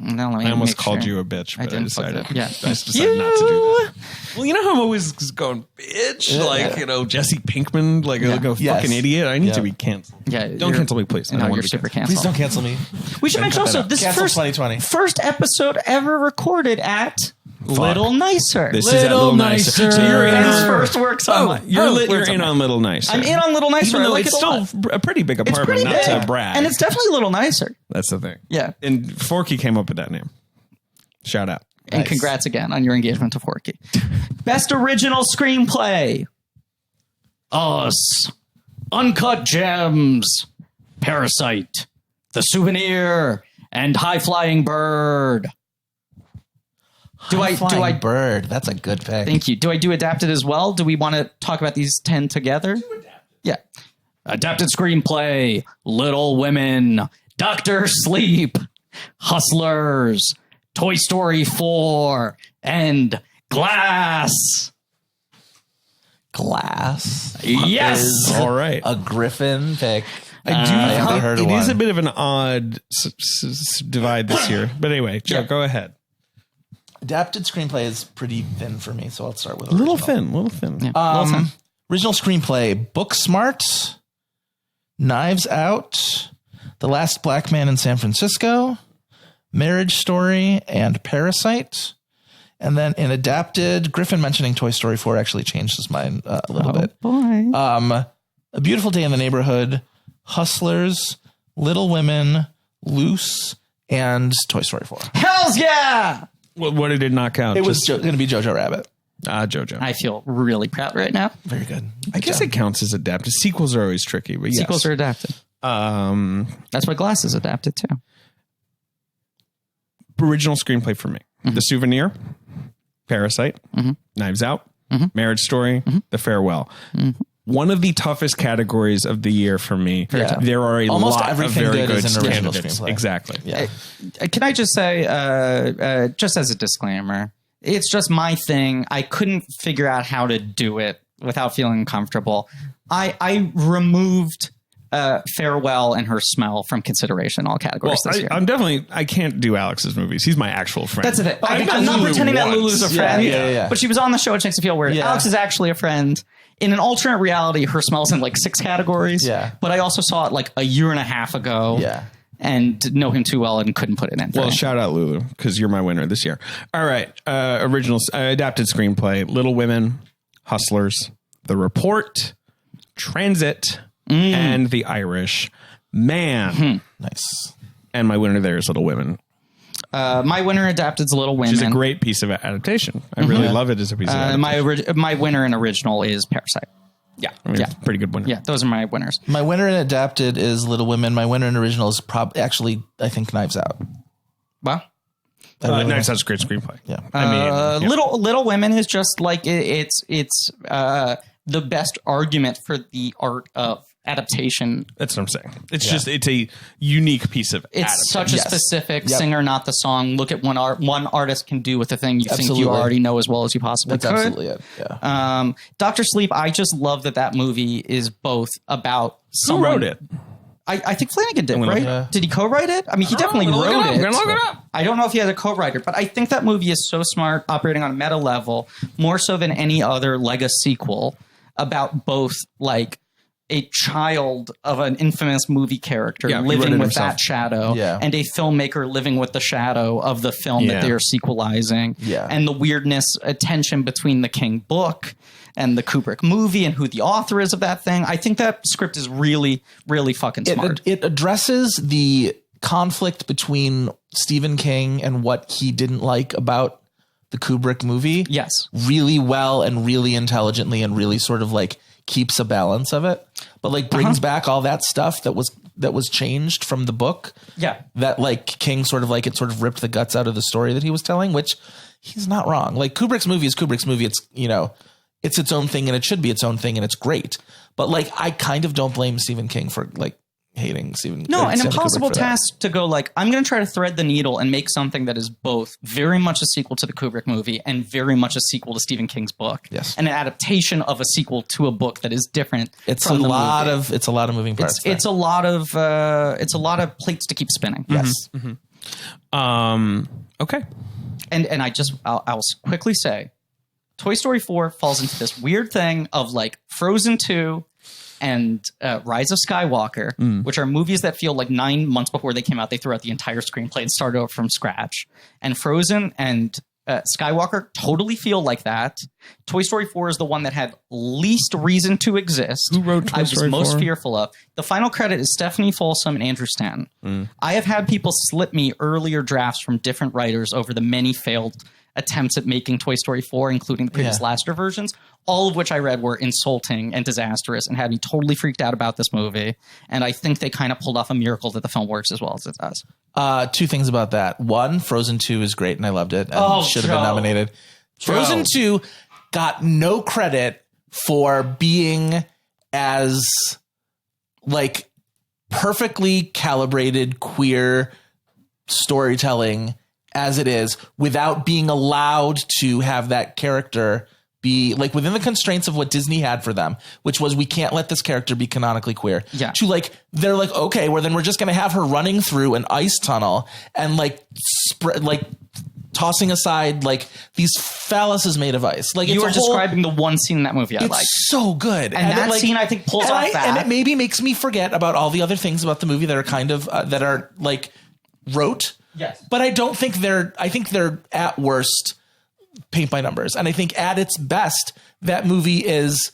No, let me I almost make called sure. you a bitch, I but I didn't decided, fuck it. Yeah. I Thank decided not to do you. that. Well, you know how I'm always going, bitch, Jesse Pinkman, like a Yes. fucking idiot. I need Yeah. to be canceled. Yeah, Don't cancel me, please. I No, don't wanna you're be super canceled. canceled. Please don't cancel me. We should mention also this Cancel first 2020. first episode ever recorded at Little Nicer. This is at Little Nicer. So you're in Ben's on, first works on you're in on Little Nicer. I'm in on Little Nicer. Even I though like it's it a lot. still a pretty big It's apartment, pretty not big. to brag. And it's definitely a Little Nicer. That's the thing. Yeah. And Forky came up with that name. Shout out. And congrats again on your engagement to Forky. Best original screenplay. Us. Uncut Gems. Parasite. The Souvenir. And High Flying Bird. Do I Bird? That's a good pick. Thank you. Do I do adapted as well? Do we want to talk about these 10 together? Yeah. Adapted screenplay, Little Women, Dr. Sleep, Hustlers, Toy Story 4, and Glass. Glass. Yes. is All right. a Griffin pick. I do. haven't heard of It is one. a bit of an odd divide this year. But anyway, Joe, Yeah. go ahead. Adapted screenplay is pretty thin for me, so I'll start with Little original. thin. Original screenplay: Booksmart, Knives Out, The Last Black Man in San Francisco, Marriage Story, and Parasite. And then in adapted, Griffin mentioning Toy Story 4 actually changed his mind a little bit. Boy. A Beautiful Day in the Neighborhood, Hustlers, Little Women, Loose, and Toy Story 4. Hells yeah. What did it knock out? It was going to be Jojo Rabbit. Jojo. I feel really proud right now. Very good. I guess it counts as adapted. Sequels are always tricky, but Sequels are adapted. That's why Glass is adapted too. Original screenplay for me: The Souvenir, Parasite, Knives Out, Marriage Story, The Farewell. One of the toughest categories of the year for me. Yeah. There are Almost lot of everything very good good is an original candidates. screenplay. Exactly. Yeah. Can I just say, just as a disclaimer, it's just my thing. I couldn't figure out how to do it without feeling comfortable. I removed Farewell and Her Smell from consideration, all categories this year. I can't do Alex's movies. He's my actual friend. That's the thing. I've met I'm not Lulu pretending that once. Lulu's a friend, Yeah. but she was on the show, which makes it feel weird. Yeah. Alex is actually a friend. In an alternate reality, Her Smell's in like 6 categories. Yeah. But I also saw it like a year and a half ago. Yeah. And know him too well and couldn't put it in. Well, shout out Lulu because you're my winner this year. All right, adapted screenplay: Little Women, Hustlers, The Report, Transit, and The Irish. Man, Nice. and my winner there is Little Women, my winner adapted is Little Women. which is a great piece of adaptation. I really love it as a piece of adaptation. My winner in original is Parasite. Yeah, I mean, Yeah. it's a pretty good winner. Yeah, those are my winners. My winner in adapted is Little Women. My winner in original is actually, I think, Knives Out. Well, Knives Out's a great screenplay. Yeah. I mean, yeah. Little Women is just like it's the best argument for the art of adaptation. That's what I'm saying. It's just it's a unique piece of. It's such a specific Yep. singer, not the song. Look at one artist can do with the thing you think Absolutely. you already know as well as you possibly That's could. absolutely it. Yeah. Dr. Sleep, I just love that movie is both about Who someone. wrote it? I think Flanagan did, right? Yeah. Did he co-write it? I mean, he definitely wrote it. We're gonna look it up. I don't know if he has a co-writer, but I think that movie is so smart, operating on a meta level, more so than any other Lego sequel, about both like a child of an infamous movie character Yeah, he wrote living it with himself. that shadow, Yeah. and a filmmaker living with the shadow of the film that they are sequelizing, Yeah. and the weirdness, tension between the King book and the Kubrick movie and who the author is of that thing. I think that script is really, really fucking smart. It addresses the conflict between Stephen King and what he didn't like about the Kubrick movie. Yes. Really well and really intelligently, and really sort of like keeps a balance of it, but like brings back all that stuff that was changed from the book. Yeah. That like King sort of like, it sort of ripped the guts out of the story that he was telling, which he's not wrong. Like Kubrick's movie is Kubrick's movie. It's, you know, it's its own thing and it should be its own thing and it's great. But like, I kind of don't blame Stephen King for like hating Stephen. No, an Stanley impossible Kubrick for that. task to go like, I'm going to try to thread the needle and make something that is both very much a sequel to the Kubrick movie and very much a sequel to Stephen King's book. Yes. And an adaptation of a sequel to a book that is different. It's from a the lot movie. of moving parts. It's a lot of plates to keep spinning. yes. Okay. And I'll quickly say, Toy Story 4 falls into this weird thing of like Frozen 2 and Rise of Skywalker, which are movies that feel like 9 months before they came out, they threw out the entire screenplay and started over from scratch. And Frozen and Skywalker totally feel like that. Toy Story 4 is the one that had least reason to exist. Who wrote Toy I was Story most 4? fearful of. The final credit is Stephanie Folsom and Andrew Stanton. I have had people slip me earlier drafts from different writers over the many failed attempts at making Toy Story 4, including the previous Lasseter versions, all of which I read were insulting and disastrous and had me totally freaked out about this movie. And I think they kind of pulled off a miracle that the film works as well as it does. Two things about that. One, Frozen 2 is great and I loved it and should have been Joe. nominated. Frozen 2 got no credit for being as like perfectly calibrated queer storytelling as it is, without being allowed to have that character be like within the constraints of what Disney had for them, which was we can't let this character be canonically queer. Yeah. To like, they're like, okay, well then we're just going to have her running through an ice tunnel and like tossing aside like these phalluses made of ice. Like You it's are a whole- describing the one scene in that movie I it's like. so good. And that it, like, scene, I think, pulls and off that. And it maybe makes me forget about all the other things about the movie that are kind of, that are like rote. Yes. But I don't think I think they're at worst paint by numbers. And I think at its best, that movie is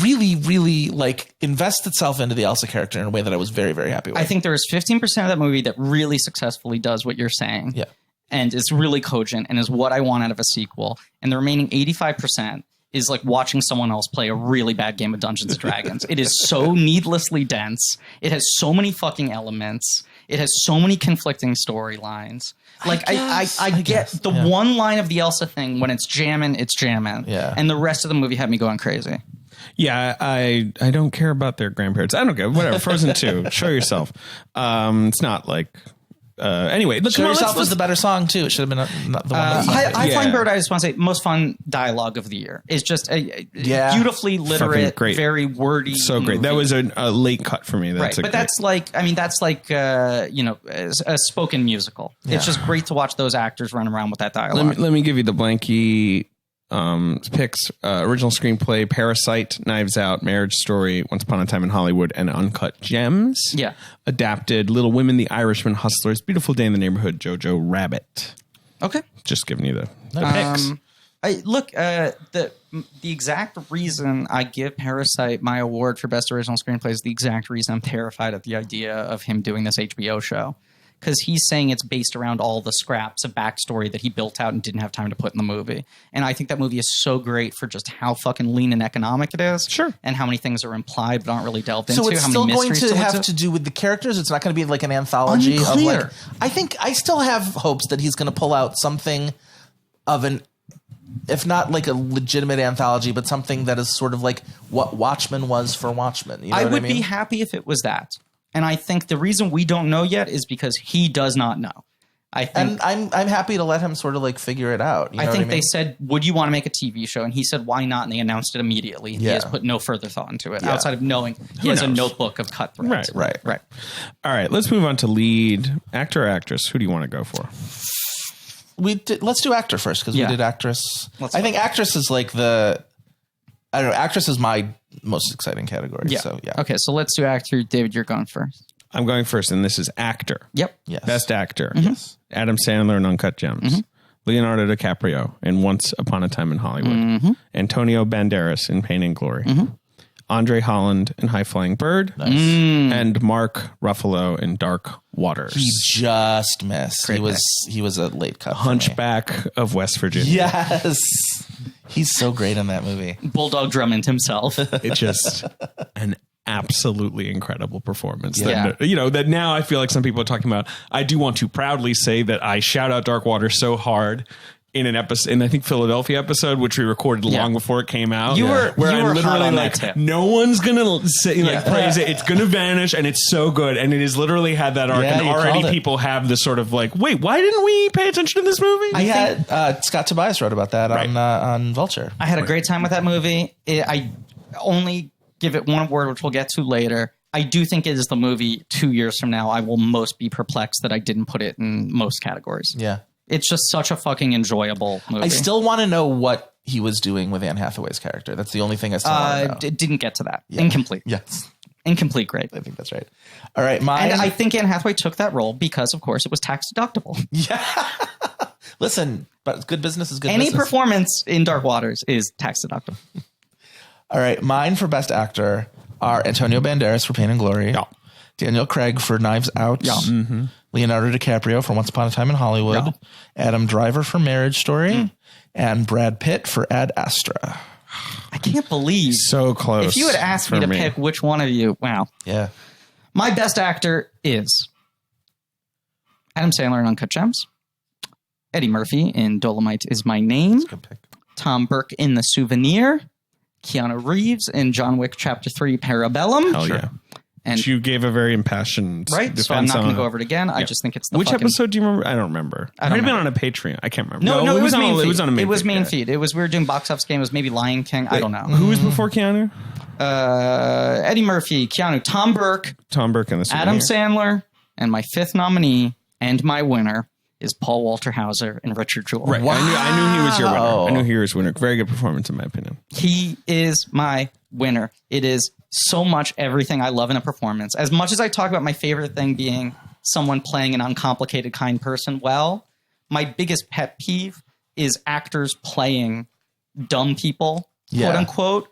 really, really like invests itself into the Elsa character in a way that I was very, very happy with. I think there is 15% of that movie that really successfully does what you're saying. Yeah. And is really cogent and is what I want out of a sequel. And the remaining 85% is like watching someone else play a really bad game of Dungeons and Dragons. It is so needlessly dense. It has so many fucking elements. It has so many conflicting storylines. Like I get the one line of the Elsa thing when it's jamming, it's jamming. Yeah. And the rest of the movie had me going crazy. Yeah, I don't care about their grandparents. I don't care. Whatever. Frozen 2. Show yourself. It's not like... anyway, look, Show come on, Yourself let's- was the better song too. It should have been not the one. That's High Flying Yeah. Bird, I just want to say, most fun dialogue of the year. It's just a beautifully Fucking literate, great. very wordy. So great. That movie. was a late cut for me. Right, but that's like a spoken musical. It's just great to watch those actors run around with that dialogue. Let me give you the Blankie picks: original screenplay, Parasite, Knives Out, Marriage Story, Once Upon a Time in Hollywood, and Uncut Gems. Yeah. Adapted: Little Women, The Irishman, Hustlers, Beautiful Day in the Neighborhood, Jojo Rabbit. Okay. Just giving you the picks. The exact reason I give Parasite my award for best original screenplay is the exact reason I'm terrified at the idea of him doing this HBO show. Because he's saying it's based around all the scraps of backstory that he built out and didn't have time to put in the movie. And I think that movie is so great for just how fucking lean and economic it is. Sure. And how many things are implied but aren't really delved into. So it's how still many going mysteries to still have exist. to do with the characters. It's not going to be like an anthology of Unclear. like. I think I still have hopes that he's going to pull out something of an, if not like a legitimate anthology, but something that is sort of like what Watchmen was for Watchmen. You know I what would I mean? be happy if it was that. And I think the reason we don't know yet is because he does not know. I think And I'm happy to let him sort of like figure it out. You know I think what I mean? they said, would you want to make a TV show? And he said, why not? And they announced it immediately. He Yeah. has put no further thought into it Yeah. outside of knowing he has a knows? notebook of cut threads. Right. Right. All right, let's move on to lead actor or actress. Who do you want to go for? Let's do actor first because Yeah. we did actress. Let's I think actress is like actress is my most exciting categories. Yeah. So, yeah. Okay, so let's do actor. David, you're going first. I'm going first, and this is actor. Yep. Yes. Best actor. Yes. Adam Sandler in Uncut Gems. Leonardo DiCaprio in Once Upon a Time in Hollywood. Antonio Banderas in Pain and Glory. Andre Holland in High Flying Bird. And Mark Ruffalo in Dark Waters. He just missed. He was a late cut. Hunchback of West Virginia. Yes. He's so great in that movie. Bulldog Drummond himself. It's just an absolutely incredible performance. Yeah. That now I feel like some people are talking about. I do want to proudly say that I shout out Dark Water so hard in an episode, in I think Philadelphia episode, which we recorded long before it came out. You were literally hot on like, that tip. no one's gonna say praise it. It's gonna vanish, and it's so good. And it has literally had that arc, Yeah, and you already called it. people have this sort of like, wait, why didn't we pay attention to this movie? I had Scott Tobias wrote about that on Vulture. I had a great time with that movie. I only give it one word, which we'll get to later. I do think it is the movie 2 years from now I will most be perplexed that I didn't put it in most categories. Yeah. It's just such a fucking enjoyable movie. I still want to know what he was doing with Anne Hathaway's character. That's the only thing I still want to know. didn't get to that. Yeah. Incomplete. Yes. Incomplete grade. I think that's right. All right. Mine. And I think Anne Hathaway took that role because, of course, it was tax deductible. Yeah. Listen, but good business is good Any business. performance in Dark Waters is tax deductible. All right. Mine for best actor are Antonio Banderas for Pain and Glory. Yeah. Daniel Craig for Knives Out. Yeah. Leonardo DiCaprio for Once Upon a Time in Hollywood. Yeah. Adam Driver for Marriage Story. And Brad Pitt for Ad Astra. I can't believe. So close. If you had asked me to pick which one of you, wow. Yeah. My best actor is Adam Sandler in Uncut Gems, Eddie Murphy in Dolomite Is My Name, Good pick. Tom Burke in The Souvenir, Keanu Reeves in John Wick Chapter 3 Parabellum. Hell yeah. And You gave a very impassioned right, defense so I'm not going on to go over it again. I just think it's the Which fucking... episode do you remember? I don't remember. I don't It might have remember. been on a Patreon. I can't remember. No, it was main feed. It was on a main It was feed, main yeah. feed. It was, we were doing box office game. It was maybe Lion King. I don't know. Who was before Keanu? Eddie Murphy, Keanu, Tom Burke, Tom Burke and the Souvenir. Adam Sandler, and my fifth nominee and my winner is Paul Walter Hauser and Richard Jewell. Right. I knew he was your winner. Wow. I knew he was winner. Very good performance in my opinion. He is my winner. It is so much everything I love in a performance. As much as I talk about my favorite thing being someone playing an uncomplicated, kind person well, my biggest pet peeve is actors playing dumb people, quote unquote,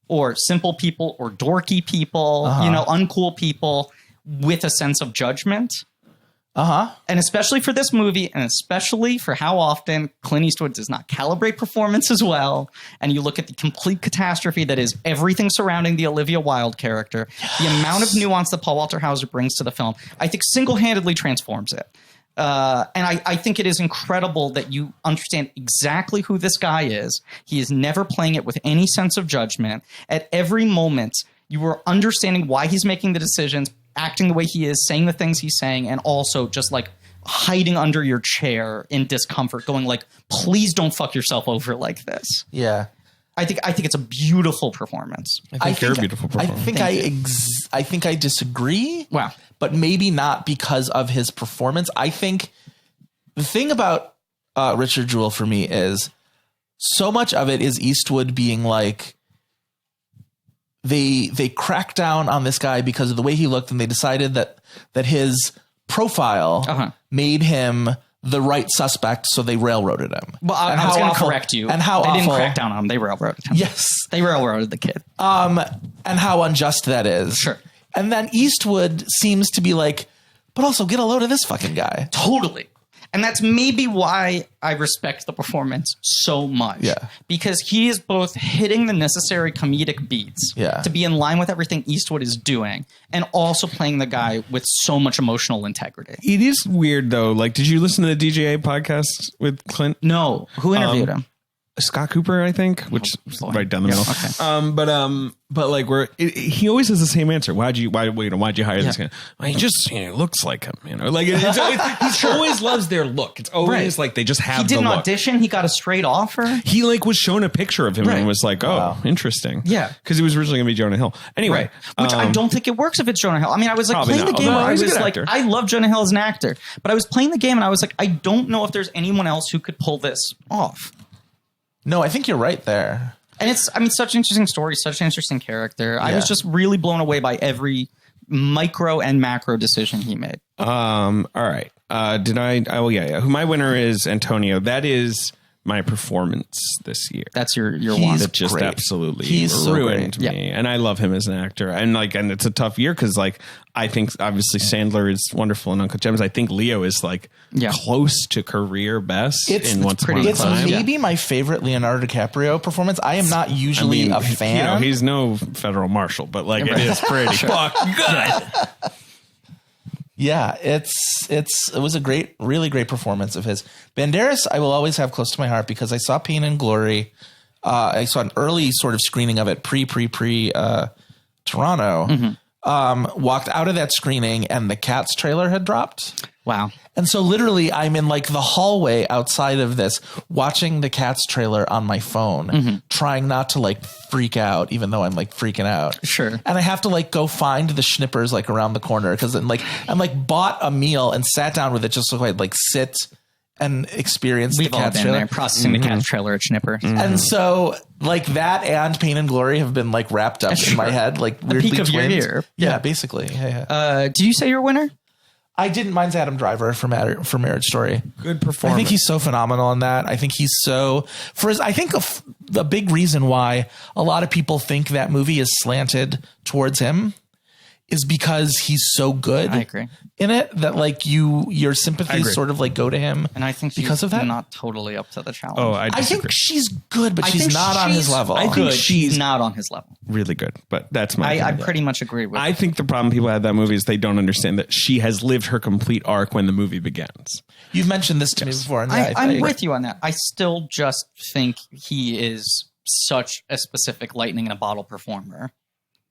or simple people or dorky people, uncool people with a sense of judgment. And especially for this movie, and especially for how often Clint Eastwood does not calibrate performance as well. And you look at the complete catastrophe that is everything surrounding the Olivia Wilde character, the amount of nuance that Paul Walter Hauser brings to the film, I think single-handedly transforms it. And I think it is incredible that you understand exactly who this guy is. He is never playing it with any sense of judgment. At every moment, you are understanding why he's making the decisions, acting the way he is, saying the things he's saying, and also just like hiding under your chair in discomfort, going like, please don't fuck yourself over like this. Yeah. I think it's a beautiful performance. I think you're a beautiful performance. I think I disagree. Wow. But maybe not because of his performance. I think the thing about Richard Jewell for me is so much of it is Eastwood being like, they cracked down on this guy because of the way he looked, and they decided that his profile made him the right suspect, so they railroaded him. Well, I was going to correct you. And how they awful, didn't crack down on him. They railroaded him. Yes. They railroaded the kid. And how unjust that is. Sure. And then Eastwood seems to be like, but also get a load of this fucking guy. Totally. And that's maybe why I respect the performance so much. Yeah. Because he is both hitting the necessary comedic beats to be in line with everything Eastwood is doing, and also playing the guy with so much emotional integrity. It is weird though. Like, did you listen to the DGA podcast with Clint? No. Who interviewed him? Scott Cooper, I think, which is right down the middle. Okay. But like he always has the same answer. Why'd you hire this guy? Well, he just looks like him, Like he always loves their look. It's always like they just have. He didn't the look. audition. He got a straight offer. He like was shown a picture of him and was like, oh, interesting. Yeah, because he was originally going to be Jonah Hill. Anyway, which I don't think it works if it's Jonah Hill. I mean, I was like playing the game where I was like, I love Jonah Hill as an actor, but I was playing the game and I was like, I don't know if there's anyone else who could pull this off. No, I think you're right there. And it's, I mean, such an interesting story, such an interesting character. I was just really blown away by every micro and macro decision he made. All right. Who my winner is Antonio. That is my performance this year. That's your one. That just absolutely He's ruined so me. And I love him as an actor. And it's a tough year because I think obviously Sandler is wonderful in Uncle Gems. I think Leo is close to career best in Once Upon a Time. It's maybe my favorite Leonardo DiCaprio performance. I am not usually a fan. You know, he's no federal marshal, but it is pretty fucking good. Yeah, it was a really great performance of his. Banderas, I will always have close to my heart because I saw Pain and Glory. I saw an early sort of screening of it pre Toronto. Mm-hmm. Walked out of that screening and the Cats trailer had dropped. Wow. And so literally I'm in the hallway outside of this watching the Cats trailer on my phone, trying not to freak out, even though I'm freaking out. Sure. And I have to go find the Schnippers around the corner because I'm bought a meal and sat down with it just so I'd sit and experience We've the all Cats been trailer. there processing the Cats trailer at Schnipper. And so that and Pain and Glory have been wrapped up in my head weirdly peak of your twins. year. Yeah, basically. Yeah. Do you say your winner? I didn't. Mine's Adam Driver for Marriage Story. Good performance. I think he's so phenomenal in that. I think he's so I think the big reason why a lot of people think that movie is slanted towards him is because he's so good. I agree. In it that your sympathies sort of go to him. And I think because of that, not totally up to the challenge. Oh, I think she's good, but she's not on his level. I think she's not on his level. Really good, but that's my I pretty much agree with I think the problem people have that movie is they don't understand that she has lived her complete arc when the movie begins. You've mentioned this to me before. And I'm with you on that. I still just think he is such a specific lightning in a bottle performer.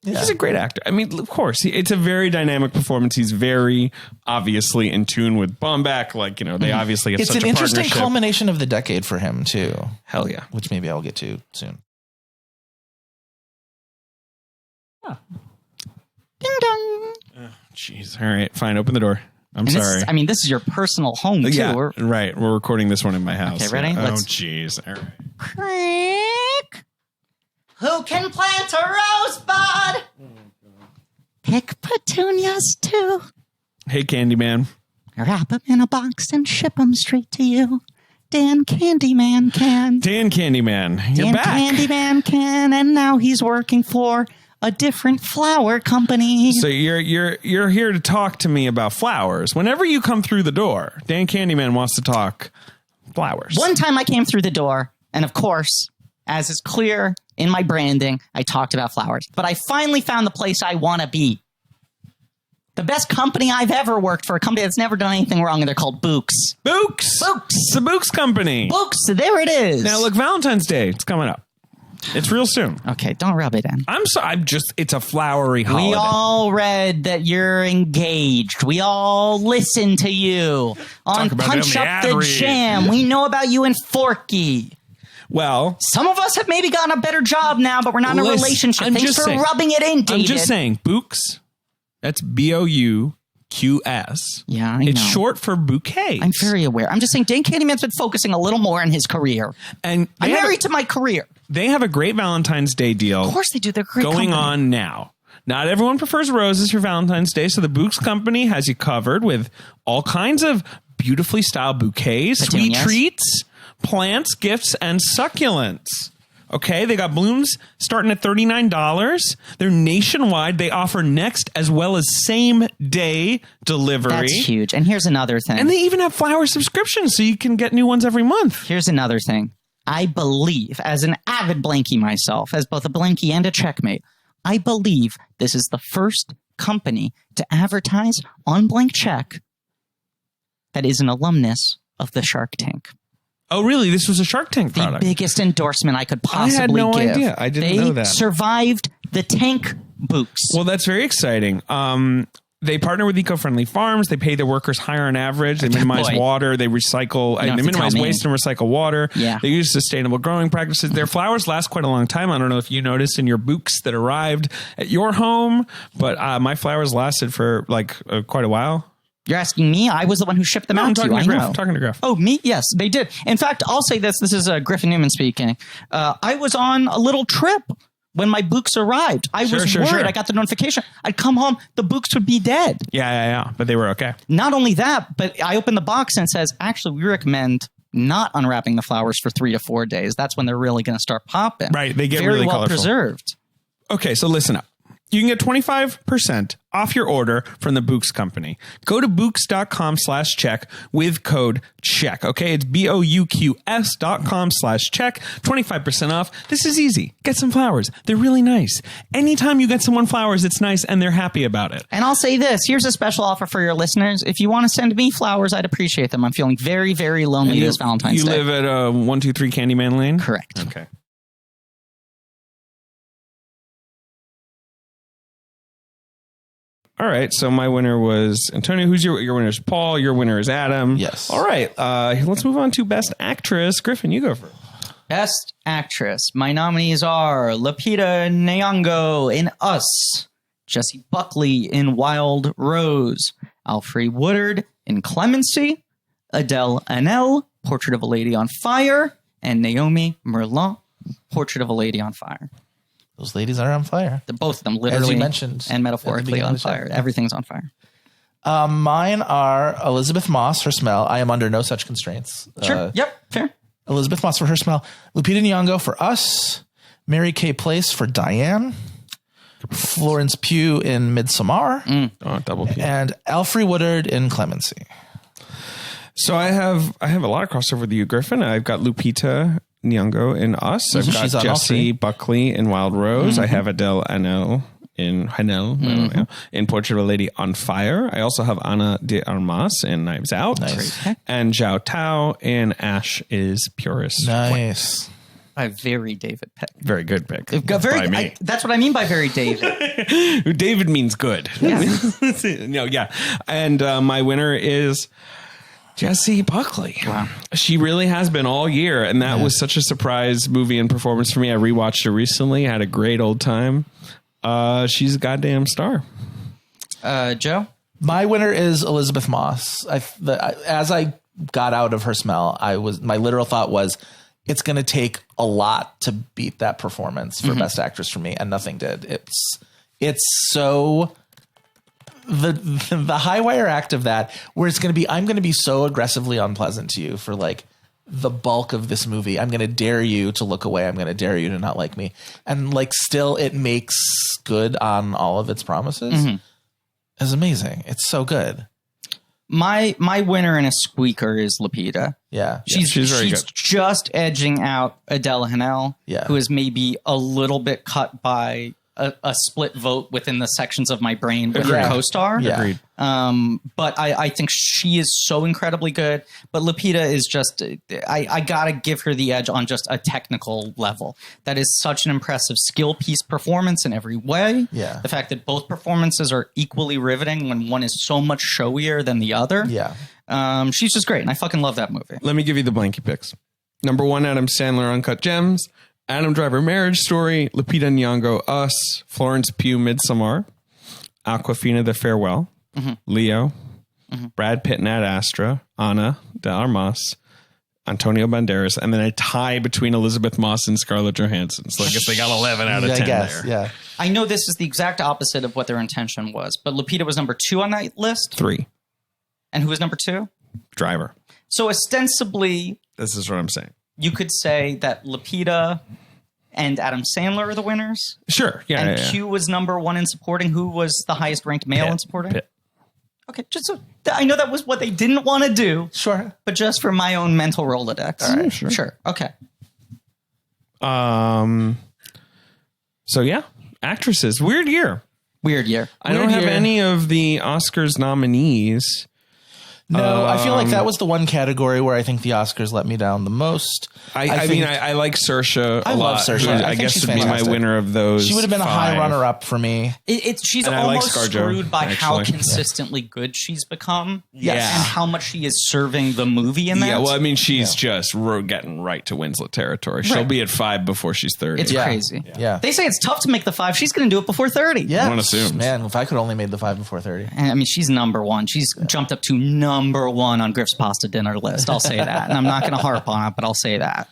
Yeah. He's a great actor. I mean, of course, it's a very dynamic performance. He's very obviously in tune with Baumbach. They obviously have such a partnership. It's an interesting culmination of the decade for him, too. Hell yeah. Which maybe I'll get to soon. Oh. Ding dong. Jeez. All right. Fine. Open the door. I'm sorry. This is your personal home, too. Yeah, right. We're recording this one in my house. Okay, ready? Oh, jeez. All right. Crick. Who can plant a rosebud? Pick petunias, too. Hey, Candyman. Wrap them in a box and ship them straight to you. Dan Candyman can. Dan Candyman. You're back. Candyman can, and now he's working for a different flower company. So you're here to talk to me about flowers. Whenever you come through the door, Dan Candyman wants to talk flowers. One time I came through the door, and of course, as is clear in my branding, I talked about flowers. But I finally found the place I want to be. The best company I've ever worked for, a company that's never done anything wrong, and they're called Books. Books! It's the Books Company. Books, there it is. Now, look, Valentine's Day, it's coming up. It's real soon. Okay, don't rub it in. It's a flowery holiday. We all read that you're engaged. We all listen to you on Punch Up the Jam. We know about you in Forky. Well, some of us have maybe gotten a better job now, but we're not in a relationship. Thanks for rubbing it in, David. I'm just saying, Books, that's Bouqs. Yeah, I know. It's short for bouquets. I'm very aware. I'm just saying Dan Candyman's been focusing a little more on his career. And I'm married to my career. They have a great Valentine's Day deal. Of course they do. They're great going on now. Not everyone prefers roses for Valentine's Day, so the Books Company has you covered with all kinds of beautifully styled bouquets, sweet treats, plants, gifts, and succulents. Okay, they got blooms starting at $39. They're nationwide. They offer next as well as same day delivery. That's huge. And here's another thing. And they even have flower subscriptions so you can get new ones every month. Here's another thing. I believe, as an avid Blankie myself, as both a Blankie and a checkmate, I believe this is the first company to advertise on Blank Check that is an alumnus of the Shark Tank. Oh, really? This was a Shark Tank product? The biggest endorsement I could possibly give. I had no idea. I didn't know that. They survived the tank books. Well, that's very exciting. They partner with eco-friendly farms. They pay their workers higher on average. They minimize water. They recycle. They minimize waste and recycle water. Yeah. They use sustainable growing practices. Their flowers last quite a long time. I don't know if you noticed in your bouquets that arrived at your home, but my flowers lasted for quite a while. You're asking me? I was the one who shipped them out to you. I know. Talking to Griff. Oh, me? Yes, they did. In fact, I'll say this. This is Griffin Newman speaking. I was on a little trip when my books arrived. I was worried. I got the notification. I'd come home. The books would be dead. Yeah. But they were okay. Not only that, but I opened the box and it says, actually, we recommend not unwrapping the flowers for 3 to 4 days. That's when they're really going to start popping. Right. They get very really well colorful. preserved. Okay, so listen up. You can get 25% off your order from the Books Company. Go to Books.com/check with code CHECK. Okay, it's BOUQS.com/check. 25% off. This is easy. Get some flowers. They're really nice. Anytime you get someone flowers, it's nice and they're happy about it. And I'll say this. Here's a special offer for your listeners. If you want to send me flowers, I'd appreciate them. I'm feeling very, very lonely this Valentine's Day. You live at 123 Candyman Lane? Correct. Okay. All right, so my winner was Antonio. Who's your winner is Paul. Your winner is Adam. Yes. All right, let's move on to Best Actress. Griffin, you go first. Best Actress. My nominees are Lupita Nyong'o in Us, Jessie Buckley in Wild Rose, Alfre Woodard in Clemency, Adele Haenel, Portrait of a Lady on Fire, and Naomi Merlant, Portrait of a Lady on Fire. Those ladies are on fire. Both of them, literally, as you mentioned, and metaphorically on fire. Everything's on fire. Mine are Elizabeth Moss, Her Smell. I am under no such constraints. Sure. Yep. Fair. Elizabeth Moss for Her Smell. Lupita Nyong'o for Us. Mary Kay Place for Diane. Florence Pugh in Midsommar. Oh, double P. And Alfre Woodard in Clemency. So I have a lot of crossover with you, Griffin. I've got Lupita Nyong'o in Us. I've got She's on Jessie Buckley in Wild Rose. I have Adele Haenel in Portrait of a Lady on Fire. I also have Ana de Armas in Knives Out. Nice. And Zhao Tao in Ash is Purest. Nice. A very David pick. Very good pick. Very, by me. that's what I mean by very David. David means good. Yeah. No, yeah. And my winner is Jessie Buckley. Wow. She really has been all year. And that was such a surprise movie and performance for me. I rewatched it recently. Had a great old time. She's a goddamn star. Joe? My winner is Elizabeth Moss. As I got out of Her Smell, my literal thought was, it's going to take a lot to beat that performance for Best Actress for me, and nothing did. It's so the high wire act of that, where it's going to be, I'm going to be so aggressively unpleasant to you for like the bulk of this movie. I'm going to dare you to look away. I'm going to dare you to not like me, and like still it makes good on all of its promises. It's amazing. It's so good. My winner in a squeaker is Lupita. Yeah. She's very good. just edging out Adele Haenel, Yeah. who is maybe a little bit cut by a split vote within the sections of my brain with her co-star. Yeah. Agreed. But I think she is so incredibly good. But Lupita is just, I gotta give her the edge on just a technical level. That is such an impressive skill piece performance in every way. Yeah. The fact that both performances are equally riveting when one is so much showier than the other. Yeah. She's just great, and I fucking love that movie. Let me give you the blankie picks. Number 1, Adam Sandler, Uncut Gems. Adam Driver, Marriage Story. Lupita Nyong'o, Us. Florence Pugh, Midsommar. Awkwafina, The Farewell. Leo. Brad Pitt and Ad Astra. Ana de Armas. Antonio Banderas. And then a tie between Elizabeth Moss and Scarlett Johansson. So I guess they got 11 out of 10 there. Yeah. I know this is the exact opposite of what their intention was, but Lupita was number 2 on that list. 3, And who was number 2? Driver. So ostensibly, This is what I'm saying. you could say that Lupita and Adam Sandler are the winners. Sure. Yeah. And yeah. Q was number 1 in supporting. Who was the highest ranked male in supporting? Pitt. Okay, just so I know that was what they didn't want to do. Sure. But just for my own mental Rolodex. All right, Sure. Okay. So yeah, actresses. Weird year. Weird year. I don't have any of the Oscars nominees. No, I feel like that was the one category where I think the Oscars let me down the most. I mean, I like Saoirse a lot. I love Saoirse. I think guess she's would be my fantastic. winner of those. She would have been a high runner-up for me. She's And I like almost ScarJo, screwed by how actually. consistently good she's become. Yes. And how much she is serving the movie in that. Yeah, well, I mean, she's just getting right to Winslet territory. She'll Right. be at 5 before she's 30. It's crazy. Yeah. They say it's tough to make the 5. She's going to do it before 30. Yeah. One assumes. Man, if I could only made the 5 before 30. And, I mean, she's number one. She's jumped up to number one on Griff's pasta dinner list. I'll say that. And I'm not going to harp on it, but I'll say that.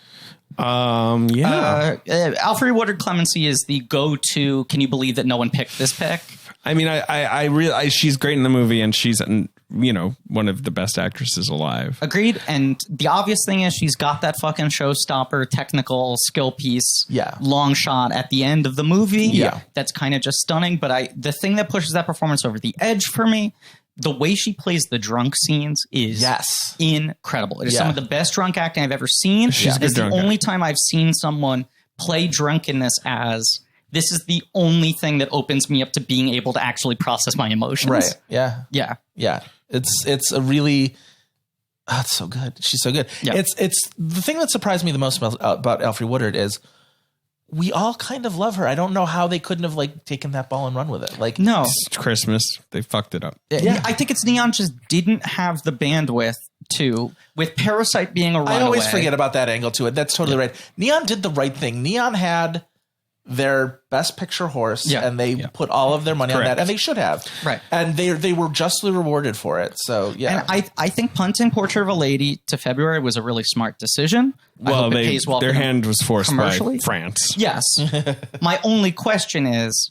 Alfred Woodard Clemency is the go-to. Can you believe that no one picked this pick? I mean, I really, she's great in the movie, and she's, one of the best actresses alive. Agreed. And the obvious thing is she's got that fucking showstopper technical skill piece. Yeah. Long shot at the end of the movie. Yeah. That's kind of just stunning. But the thing that pushes that performance over the edge for me, the way she plays the drunk scenes is incredible. It is some of the best drunk acting I've ever seen. She's a good It's the drunk only actor. time I've seen someone play drunkenness as this is the only thing that opens me up to being able to actually process my emotions. Right. Yeah. Yeah. Yeah. It's a really... Oh, it's so good. She's so good. Yeah. It's the thing that surprised me the most about Alfred Woodard is we all kind of love her. I don't know how they couldn't have taken that ball and run with it. No. It's Christmas. They fucked it up. Yeah. I think it's Neon just didn't have the bandwidth to, with Parasite being a runaway. I always forget about that angle to it. That's totally right. Neon did the right thing. Neon had their best picture horse and they put all of their money on that, and they should have. Right. And they were justly rewarded for it. So yeah. And I think punting Portrait of a Lady to February was a really smart decision. I Well, hope it pays well their for them hand was forced by commercially. France. Yes. My only question is,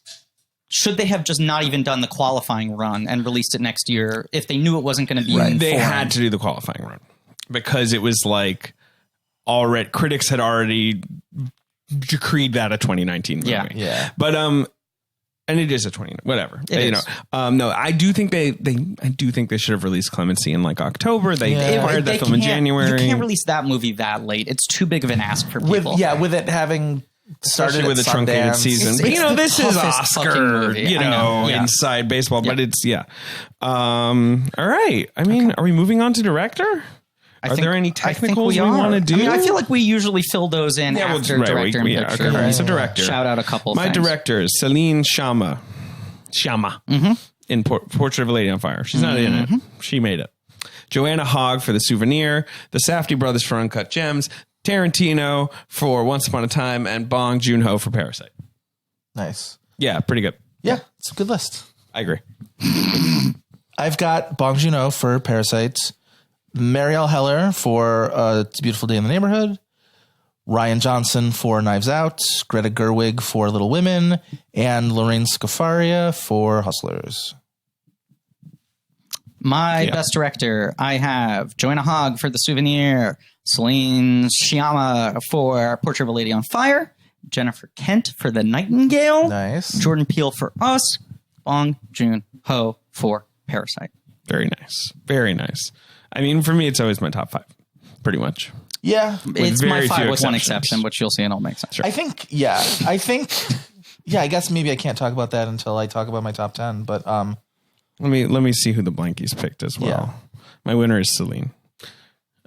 should they have just not even done the qualifying run and released it next year if they knew it wasn't going to be in They foreign? had to do the qualifying run because it was already critics had already decreed that a 2019 movie. Yeah. But and it is a 20 whatever. It is. No, I do think they should have released Clemency in October. They acquired that film in January. You can't release that movie that late. It's too big of an ask for people. with it having started Especially with a truncated Sundance. season. It's But, the this is toughest fucking Oscar, movie. I know. Yeah. inside baseball. But it's, all right. I mean, are we moving on to director? Are there any technicals we want to do? I mean, I feel like we usually fill those in after director and picture. Okay, right. So director. Shout out a couple of My things. director is Celine Sciamma. In Portrait of a Lady on Fire. She's not in it. She made it. Joanna Hogg for The Souvenir. The Safdie brothers for Uncut Gems. Tarantino for Once Upon a Time. And Bong Joon-ho for Parasite. Nice. Yeah, pretty good. Yeah, it's a good list. I agree. I've got Bong Joon-ho for Parasite, Marielle Heller for It's a Beautiful Day in the Neighborhood, Ryan Johnson for Knives Out, Greta Gerwig for Little Women, and Lorraine Scafaria for Hustlers. My best director, I have Joanna Hogg for The Souvenir, Celine Sciamma for Portrait of a Lady on Fire, Jennifer Kent for The Nightingale, Nice. Jordan Peele for Us, Bong Joon-ho for Parasite. Very nice. Very nice. I mean, for me, it's always my top 5. Pretty much. Yeah. It's my very 5 few with one exceptions. exception, which you'll see and it'll make sense. I think, I guess maybe I can't talk about that until I talk about my top 10, but Let me see who the Blankies picked as well. My winner is Celine.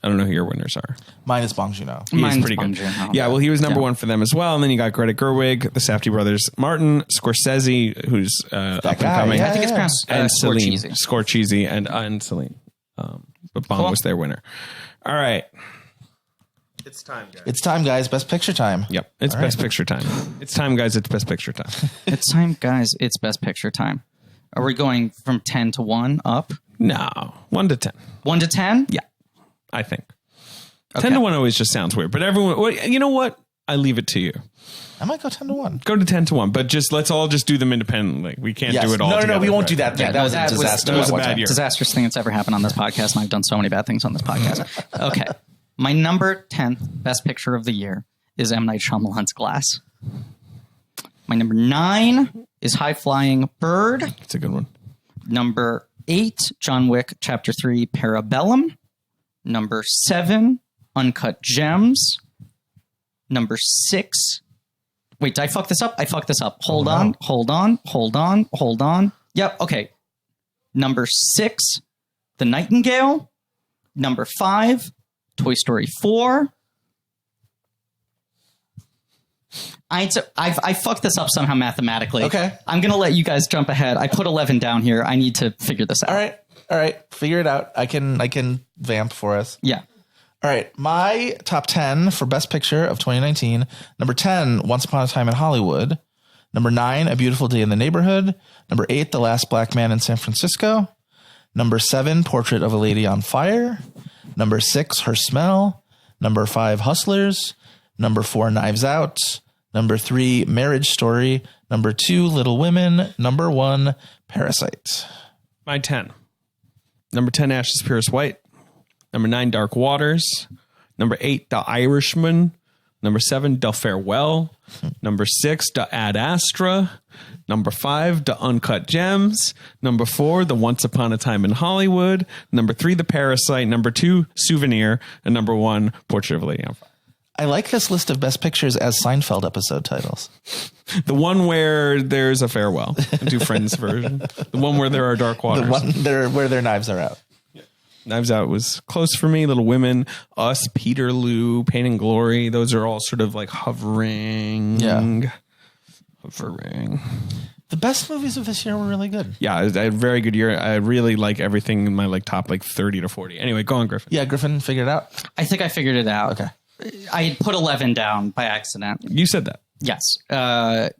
I don't know who your winners are. mine is Bong Joon-ho. He's Mine's pretty Bong good. Joon-ho. Yeah, well, he was number 1 for them as well. And then you got Greta Gerwig, the Safdie brothers, Martin Scorsese, who's up and guy, coming. yeah, I think it's pronounced And Celine. Scorsese. Scorsese and Celine. But Bong was their winner. All right. It's time, guys. It's time, guys. Best picture time. Yep. It's best picture time. It's time, guys. It's best picture time. It's time, guys. It's best picture time. Are we going from 10 to 1 up? No. 1 to 10. 1 to 10? Yeah. I think. 10 to 1 always just sounds weird. But everyone, well, you know what? I leave it to you. I might go 10 to 1. Go to 10 to 1. But let's all just do them independently. We can't do it all together. No, we won't do that. Yeah, that was a that was- disaster. that was a one bad time. year. Disastrous thing that's ever happened on this podcast, and I've done so many bad things on this podcast. Okay. My number 10th best picture of the year is M. Night Shyamalan's Glass. My number 9 is High Flying Bird. It's a good one. Number 8, John Wick Chapter 3, Parabellum. Number 7, Uncut Gems. Number 6. Wait, did I fuck this up? I fucked this up. Hold on. Yep, okay. Number 6, The Nightingale. Number 5, Toy Story 4. I fucked this up somehow mathematically. Okay. I'm going to let you guys jump ahead. I put 11 down here. I need to figure this out. All right. Figure it out. I can vamp for us. Yeah. All right. My top 10 for Best Picture of 2019. Number 10, Once Upon a Time in Hollywood. Number 9, A Beautiful Day in the Neighborhood. Number 8, The Last Black Man in San Francisco. Number 7, Portrait of a Lady on Fire. Number 6, Her Smell. Number 5, Hustlers. Number 4, Knives Out. Number 3, Marriage Story. Number 2, Little Women. Number 1, Parasite. My 10. Number 10, Ashes Pierce White. Number 9, Dark Waters. Number 8, The Irishman. Number 7, The Farewell. Number 6, The Ad Astra. Number 5, The Uncut Gems. Number 4, The Once Upon a Time in Hollywood. Number 3, The Parasite. Number 2, Souvenir. And number 1, Portrait of a Lady on Fire. I like this list of Best Pictures as Seinfeld episode titles. The one where there's a farewell. The Two Friends version. The one where there are dark waters. The one where their knives are out. Knives Out was close for me. Little Women, Us, Peterloo, Pain and Glory. Those are all sort of like hovering. Yeah. Hovering. The best movies of this year were really good. Yeah, I had a very good year. I really like everything in my like top like 30 to 40. Anyway, go on, Griffin. Yeah, Griffin figured it out. I think I figured it out. Okay. I had put 11 down by accident. You said that. Yes. I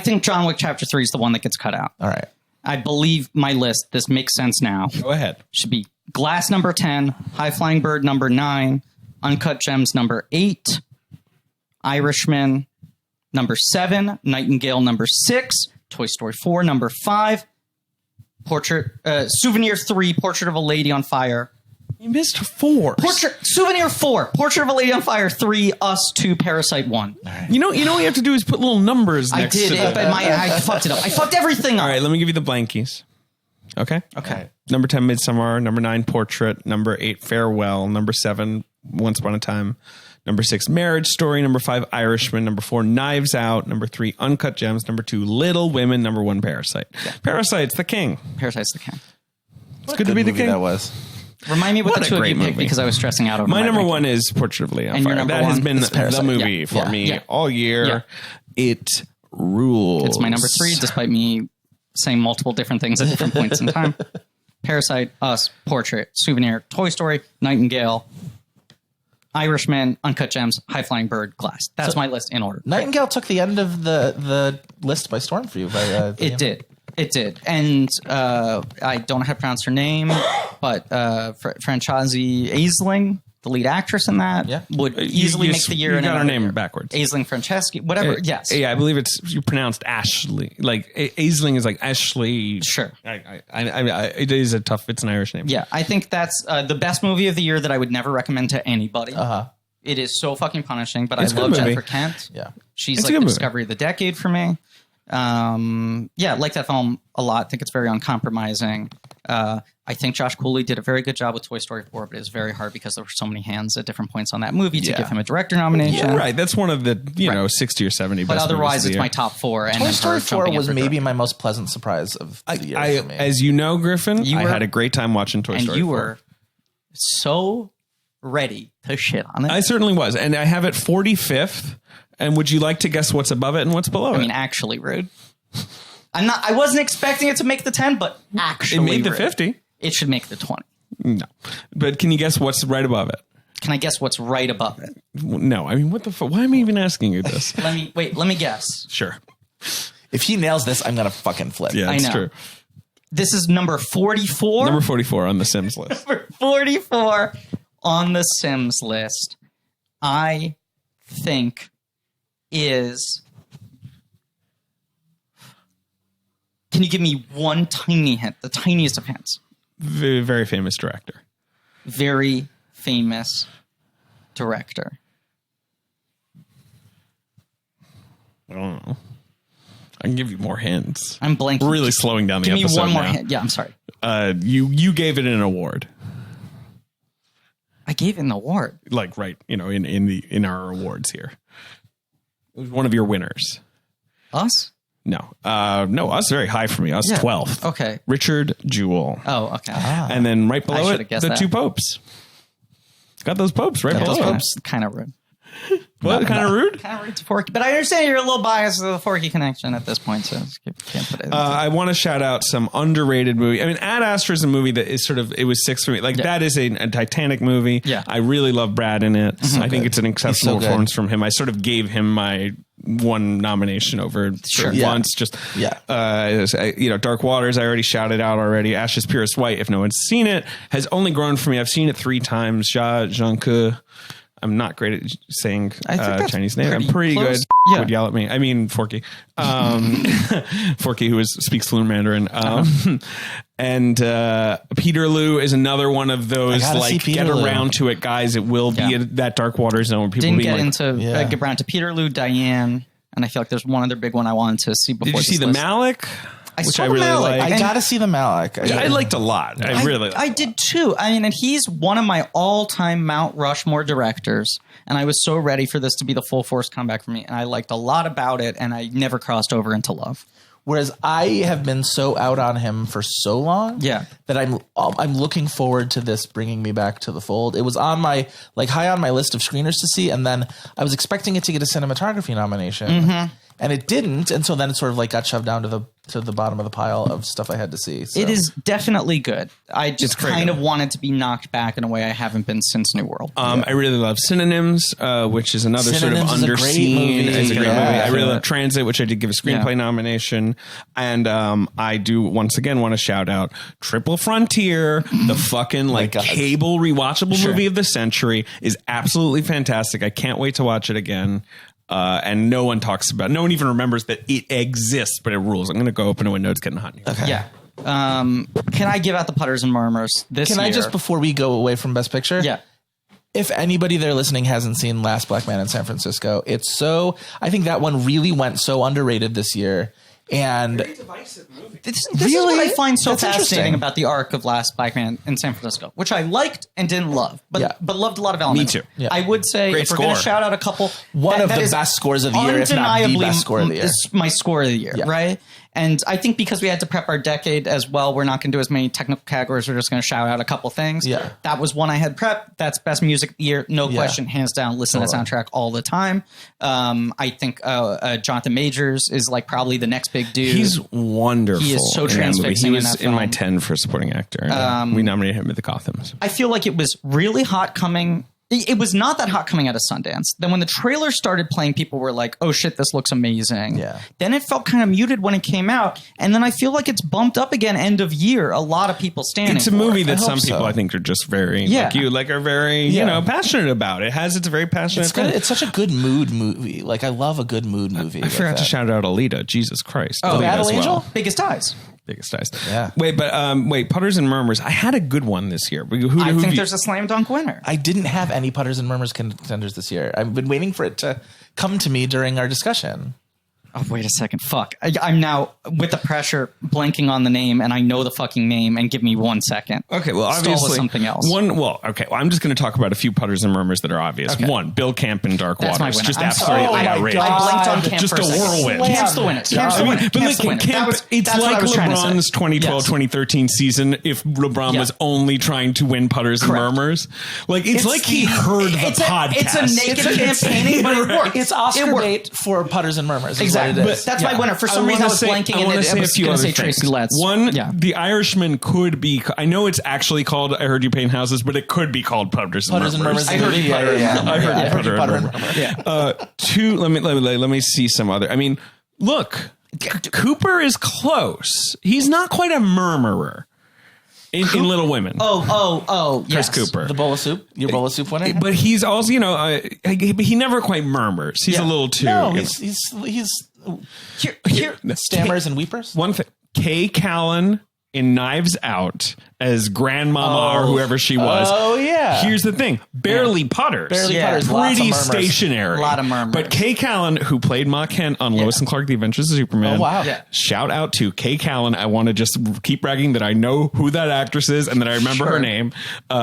think John Wick Chapter 3 is the one that gets cut out. All right. I believe my list, this makes sense now, Go ahead. should be Glass number 10, High Flying Bird number 9, Uncut Gems number 8, Irishman number 7, Nightingale number 6, Toy Story 4 number 5, Souvenir 3, Portrait of a Lady on Fire. You missed 4. Souvenir 4, Portrait of a Lady on Fire 3, Us 2, Parasite 1. Right. You know what you have to do is put little numbers next to it, but I fucked it up. I fucked everything up. All right, let me give you the blankies. Okay? Okay. Number 10, Midsommar. Number 9, Portrait. Number 8, Farewell. Number 7, Once Upon a Time. Number 6, Marriage Story. Number 5, Irishman. Number 4, Knives Out. Number 3, Uncut Gems. Number 2, Little Women. Number 1, Parasite. Yeah. Parasite's the king. Parasite's the king. It's good to be the king. That was. Remind me what the two of you picked movie. because I was stressing out over my number ranking. 1 is Portrait of a Lady on And your Fire. number That has one been is the movie for me all year. Yeah. It rules. It's my number 3, despite me saying multiple different things at different points in time. Parasite, Us, Portrait, Souvenir, Toy Story, Nightingale, Irishman, Uncut Gems, High Flying Bird, Glass. That's my list in order. Nightingale took the end of the list by storm for you. It did. It did. And I don't know how to pronounce her name, but Franchise Aisling, the lead actress in that, would easily make the year. You in got her another name year. backwards. Aisling Franceschi, whatever. Yes. Yeah, I believe you pronounced Ashley. Like Aisling is like Ashley. Sure. It is a tough. It's an Irish name. Yeah, I think that's the best movie of the year that I would never recommend to anybody. It is so fucking punishing, but It's I a love good movie. Jennifer Kent. Yeah. She's It's a like good the movie. discovery of the decade for me. I like that film a lot. I think it's very uncompromising. I think Josh Cooley did a very good job with Toy Story 4, but it was very hard because there were so many hands at different points on that movie to give him a director nomination. Yeah, right. That's one of the 60 or 70 But best otherwise, movies of it's the my year. top 4. And Toy then Story her 4 jumping in was for maybe director. my most pleasant surprise of the year for me. As you know, Griffin, You I were- had a great time watching Toy And Story you 4. were so ready to shit on it. I certainly was. And I have it 45th. And would you like to guess what's above it and what's below it? I mean, actually rude. I wasn't expecting it to make the 10, but actually it made the rude. 50. It should make the 20. No. But can you guess what's right above it? Can I guess what's right above it? No. I mean, what the fuck? Why am I even asking you this? Let me guess. Sure. If he nails this, I'm gonna fucking flip. Yeah, I that's know. true. This is number 44. Number 44 on the Sims list. Number 44 on the Sims list, I think is... Can you give me one tiny hint? The tiniest of hints. Very, very famous director. Very famous director. I don't know. I can give you more hints. I'm blanking. Really slowing down the Give me episode one more now. hint. Yeah, I'm sorry. You gave it an award. I gave it an award. Like right, in our awards here. It was one of your winners. Us? No, I was very high for me. I was 12. Okay. Richard Jewell. Oh, okay. And then right below should've it, guessed the that. two popes. Got those popes right below it. Kind of rude. What? Kind of rude? Kind of rude to Forky. But I understand you're a little biased to the Forky connection at this point, so can't put it. I want to shout out some underrated movie. I mean, Ad Astra is a movie that is sort of, it was 6 for me. Like, that is a Titanic movie. Yeah. I really love Brad in it. I think it's an exceptional so performance from him. I sort of gave him my one nomination over once. Just, Dark Waters, I already shouted out already. Ashes Purest White, if no one's seen it, has only grown for me. I've seen it 3 times. Jean-Ke. I'm not great at saying Chinese name. I'm pretty close. good. Yeah. Would yell at me. I mean, Forky. Forky, who speaks fluent Mandarin. And Peter Liu is another one of those, like, get around to it, guys. It will be that dark water zone where people didn't get around to Peter Liu, Diane, and I feel like there's one other big one I wanted to see before. Did you see the Malik? Which I really like. I gotta see the Malik. I liked a lot. I did too. I mean, and he's one of my all-time Mount Rushmore directors, and I was so ready for this to be the full force comeback for me, and I liked a lot about it, and I never crossed over into love. Whereas I have been so out on him for so long, that I'm looking forward to this bringing me back to the fold. It was on my high on my list of screeners to see, and then I was expecting it to get a cinematography nomination. And it didn't, and so then it sort of got shoved down to the bottom of the pile of stuff I had to see. So. It is definitely good. I just kind of wanted to be knocked back in a way I haven't been since New World. I really love Synonyms, which is another sort of underseen. It's a great movie. I really love Transit, which I did give a screenplay nomination. And I do once again want to shout out Triple Frontier, the fucking cable rewatchable movie of the century, is absolutely fantastic. I can't wait to watch it again. And no one even remembers that it exists, but it rules. I'm going to go open a window. It's getting hot in here. Okay. Yeah. Can I give out the Putters and Murmurs this year? Can I just, before we go away from Best Picture? Yeah. If anybody there listening hasn't seen Last Black Man in San Francisco, I think that one really went so underrated this year. And this is what I find so fascinating about the arc of Last Black Man in San Francisco, which I liked and didn't love, but loved a lot of elements. Me too. Yeah. I would say, if we're going to shout out a couple, one of the best scores of the year, if not the best score of the year. Is my score of the year, right? And I think because we had to prep our decade as well, we're not going to do as many technical categories. We're just going to shout out a couple things. Yeah. That was one I had prepped. That's best music of the year. No question. Hands down. Listen to the soundtrack all the time. I think Jonathan Majors is probably the next big dude. He's wonderful. He is so transfixing. He was in my 10 for supporting actor. We nominated him at the Gothams. I feel like it was really hot coming. It was not that hot coming out of Sundance. Then when the trailer started playing, people were like, oh shit, this looks amazing. Yeah. Then it felt kind of muted when it came out. And then I feel like it's bumped up again end of year. A lot of people standing It's a movie that some people I think are just very, are very, passionate about. It has its very passionate thing. It's such a good mood movie. I love a good mood movie. I forgot to shout out Alita. Jesus Christ. Oh, Battle Angel? Biggest Eyes. Biggest Eyes. Yeah. Wait, Putters and Murmurs. I had a good one this year. I think there's a slam dunk winner. I didn't have any Putters and Murmurs contenders this year. I've been waiting for it to come to me during our discussion. Oh, wait a second. Fuck. I'm now, with the pressure, blanking on the name, and I know the fucking name, and give me 1 second. Okay, well, obviously. Something else. I'm just going to talk about a few Putters and Murmurs that are obvious. Okay. One, Bill Camp in Dark That's Waters. My winner. Just absolutely outrageous. I blinked on Camp just for a second. whirlwind. Camp's the winner. Camp's the winner. It's like LeBron's 2012-2013 season if LeBron was only trying to win Putters and Murmurs. It's like he heard the podcast. It's a naked campaigning, but it worked. It's Oscar bait for Putters and Murmurs. Exactly. But that's my winner. For some reason, I was blanking in it. I was going to say Tracy Letts. One, The Irishman could be. I know it's actually called I Heard You Paint Houses, but it could be called Putters and Murmurs. I heard you Putter and Murmur. Yeah. Two. Let me see some other. I mean, look, Cooper is close. He's not quite a murmurer. In Little Women. Chris Cooper. The bowl of soup? Your bowl of soup winner? But he's also, he never quite murmurs. He's a little too. No, he's stammers and weepers. One thing. Kay Callan in Knives Out as Grandmama or whoever she was. Oh, yeah. Here's the thing. Barely Putters. Putters. Pretty stationary. A lot of murmurs. But Kay Callan, who played Ma Kent on Lois and Clark, The Adventures of Superman. Oh, wow. Yeah. Shout out to Kay Callan. I want to just keep bragging that I know who that actress is and that I remember her name.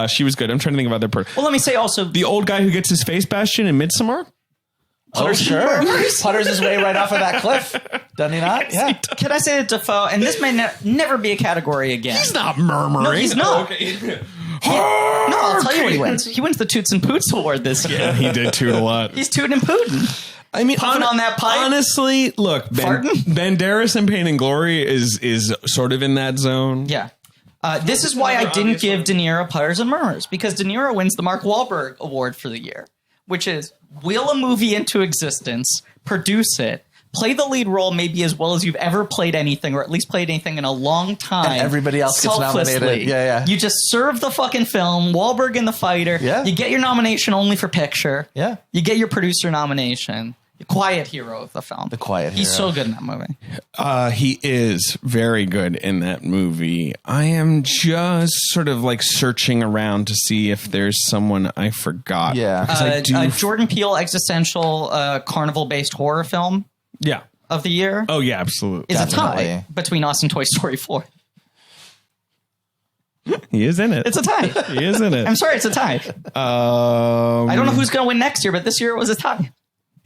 She was good. I'm trying to think of other person. Well, let me say also. The old guy who gets his face bashed in Midsommar. Oh, sure. Putters his way right off of that cliff. Doesn't he not? Yeah. Can I say that Defoe, and this may never be a category again. He's not murmuring. No, he's not. Okay. No, I'll tell you what he wins. He wins the Toots and Poots Award this year. Yeah, he did toot a lot. He's tooting and pooting. I mean, puffing on that pipe. Honestly, look, Banderas in Pain and Glory is sort of in that zone. Yeah. This is why I didn't give De Niro Putters and Murmurs, because De Niro wins the Mark Wahlberg Award for the year, which is will a movie into existence, produce it, play the lead role maybe as well as you've ever played anything, or at least played anything in a long time. And everybody else gets nominated. Yeah. You just serve the fucking film, Wahlberg and The Fighter. Yeah. You get your nomination only for picture. Yeah. You get your producer nomination. The quiet hero of the film. The quiet hero. He's so good in that movie. He is very good in that movie. I am just sort of like searching around to see if there's someone I forgot. Yeah. Jordan Peele existential carnival-based horror film of the year. Oh, yeah, absolutely. Is a tie between us and Toy Story 4. He is in it. It's a tie. He is in it. I'm sorry, it's a tie. I don't know who's going to win next year, but this year it was a tie.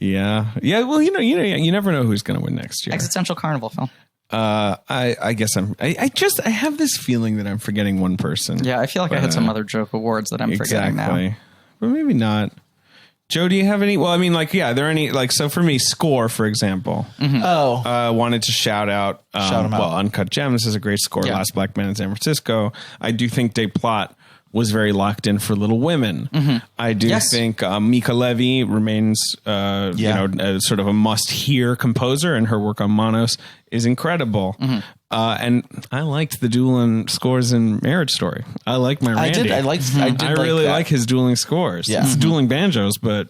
Yeah. Well, you never know who's going to win next year. Existential carnival film. I guess I have this feeling that I'm forgetting one person. Yeah, I feel like I had some other joke awards that I'm forgetting now. But maybe not. Joe, do you have any? Well, I mean, like, yeah, are there any, like, so for me, Score, for example. Mm-hmm. Wanted to shout out, Uncut Gems is a great score. Yeah. Last Black Man in San Francisco. I do think Des Plot was very locked in for Little Women. Mm-hmm. I do think Mika Levy remains, sort of a must-hear composer, and her work on Monos is incredible. Mm-hmm. And I liked the dueling scores in Marriage Story. I like my Randy. I really like his dueling scores. Yeah. It's dueling banjos, but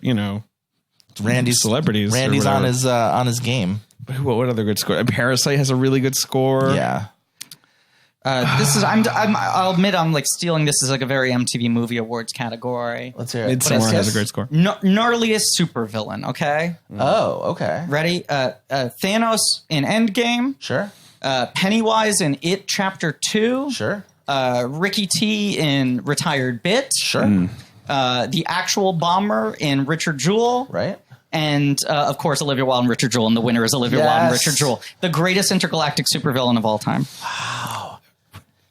Randy's celebrities. Randy's on his game. What other good score? Parasite has a really good score. Yeah. This is I'll admit I'm like stealing this as like a very MTV Movie Awards category. Let's hear it. Midsommar has a great score. Gnarliest supervillain. Okay. Oh, okay. Ready? Thanos in Endgame. Sure. Pennywise in It Chapter 2. Sure. Ricky T in Retired Bit. Sure. The actual bomber in Richard Jewell. Right. And, of course, Olivia Wilde and Richard Jewell. And the winner is Olivia Wilde and Richard Jewell. The greatest intergalactic supervillain of all time. Wow.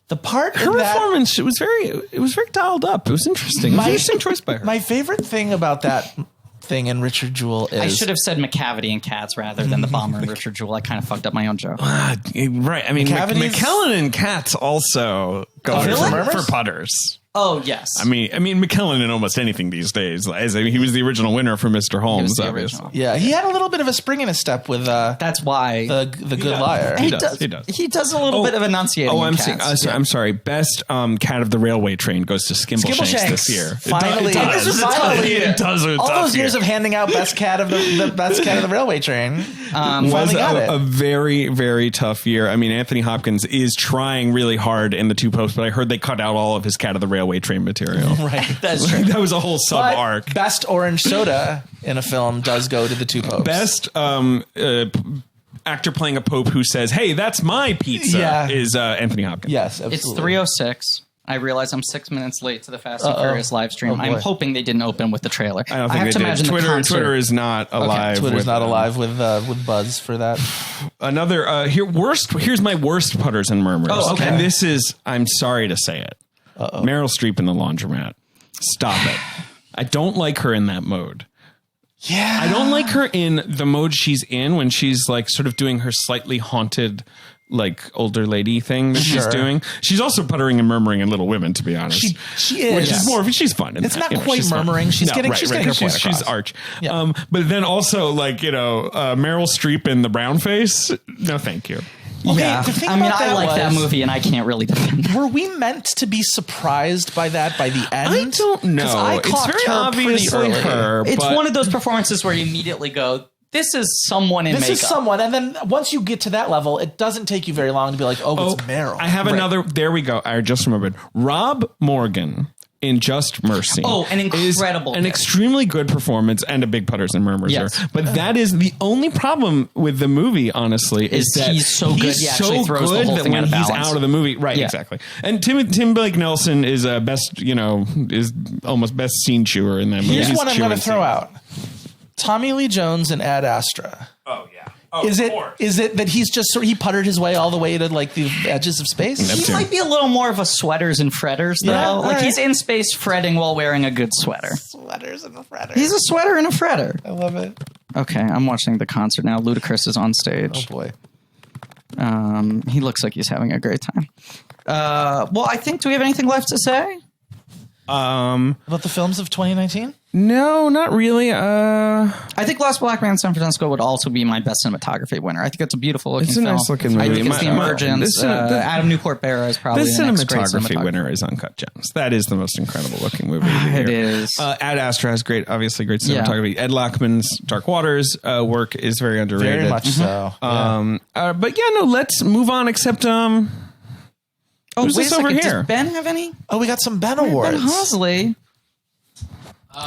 The part her performance, it was very dialed up. It was interesting. It was an interesting choice by her. My favorite thing about that thing in Richard Jewell is... I should have said McCavity and Katz rather than the bomber and Richard Jewell. I kind of fucked up my own joke. Right. I mean, McKellen and Katz also go for putters. Oh, yes. I mean, McKellen in almost anything these days. He was the original winner for Mr. Holmes, obviously. Yeah, he had a little bit of a spring in his step with that's why the Good Liar. He does. He does a little bit of enunciating. Oh, I'm sorry. Best Cat of the Railway Train goes to Skimbleshanks this year. Finally, it does. All those years of handing out best cat of the Railway Train was a very, very tough year. I mean, Anthony Hopkins is trying really hard in The Two Popes, but I heard they cut out all of his Cat of the Railway Train material. Right, that's true. That was a whole sub arc. Best orange soda in a film does go to The Two Popes. Best actor playing a pope who says, "Hey, that's my pizza," is Anthony Hopkins. Yes, absolutely. It's 3:06. I realize I'm 6 minutes late to the Fast and Furious live stream. I'm hoping they didn't open with the trailer. I don't think they did. Twitter is not alive. Twitter's not alive with buzz for that. Another here's my worst putters and murmurs. Oh, okay. And this is, I'm sorry to say it, Meryl Streep in The Laundromat. Stop it. I don't like her in that mode. Yeah. I don't like her in the mode she's in when she's like sort of doing her slightly haunted, like older lady thing that she's doing. She's also puttering and murmuring in Little Women, to be honest. She is. Which is more, she's fun. It's not quite murmuring. She's getting her point across. She's arch. Yeah. But then also Meryl Streep in The Brown Face. No, thank you. Okay, yeah. I like that movie, and I can't really defend that. Were we meant to be surprised by that by the end? I don't know. It's very obviously her. It's one of those performances where you immediately go, this is someone in makeup. This is someone. And then once you get to that level, it doesn't take you very long to be like, oh, it's Meryl. I have another. There we go. I just remembered. Rob Morgan in Just Mercy. Oh, an incredible an extremely good performance and a big putters and murmurs there. But that is the only problem with the movie, honestly, is that he's so good. He actually throws the whole thing when out of he's balance. out of the movie. Right, exactly. And Tim Blake Nelson is is almost best scene chewer in that movie. Here's what I'm going to throw out. Tommy Lee Jones and Ad Astra. Oh yeah. Oh, Is it that he's just he puttered his way all the way to like the edges of space? He might be a little more of a sweaters and fretters, though. Yeah, like right. he's in space fretting while wearing a good sweater. Sweaters and the fretter. He's a sweater and a fretter. I love it. Okay, I'm watching the concert now. Ludacris is on stage. Oh boy. He looks like he's having a great time. Well, I think, do we have anything left to say? About the films of 2019? No, not really. I think Last Black Man in San Francisco would also be my best cinematography winner. I think it's a beautiful looking It's a film. nice looking movie. I think it's The Emergence. Adam Newport Barra is probably The the next great cinematography winner is Uncut Gems. That is the most incredible looking movie of the year. It is. Ad Astra has obviously great cinematography. Ed Lachman's Dark Waters work is very underrated. Very much so. But yeah, no, let's move on. Except Oh, who's wait this a second. over here? Does Ben have any? Oh, we got some Ben Awards. Ben Hosley.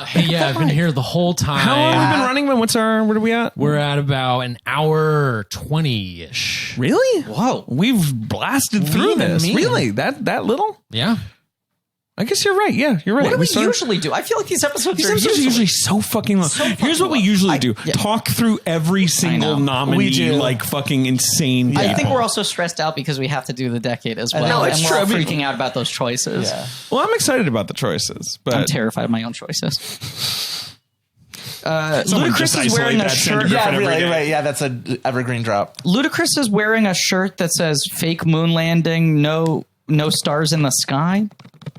Hey, yeah, I've been here the whole time. How long have we been running? What's our? What are we at? We're at about an hour 20-ish. Really? Whoa. We've blasted through Lean and this. mean. Really? That little? Yeah. I guess you're right. Yeah, you're right. What do we started- usually do? I feel like these episodes These are episodes are usually so fucking long. Here's what we usually do: talk through every single know. nominee, We do. like fucking insane. I think people. we're also stressed out because we have to do the decade as well. know, and it's we're true. all I mean- freaking out about those choices. Yeah. Well, I'm excited about the choices, but I'm terrified of my own choices. Someone Ludacris just is wearing isolate a that shirt. Griffin Yeah, every really, day. right. Yeah, that's an evergreen drop. Ludacris is wearing a shirt that says "Fake moon landing, no stars in the sky."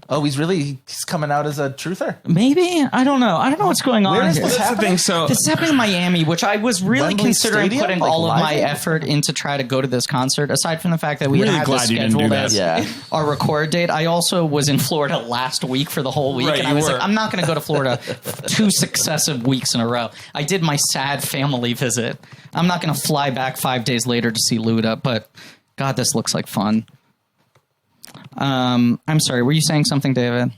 Oh, he's coming out as a truther. Maybe, I don't know. I don't know what's going on Where is here. this That's the thing. So This is happening in Miami, which I was really Wembley considering Stadium? putting Like all of my live? effort into try to go to this concert. Aside from the fact that we Really had this glad you didn't do scheduled that. as Yeah. our record date, I also was in Florida last week for the whole week, Right, and I you was were. like, I'm not going to go to Florida 2 successive weeks in a row. I did my sad family visit. I'm not going to fly back 5 days later to see Luda, but God, this looks like fun. I'm sorry, were you saying something, David?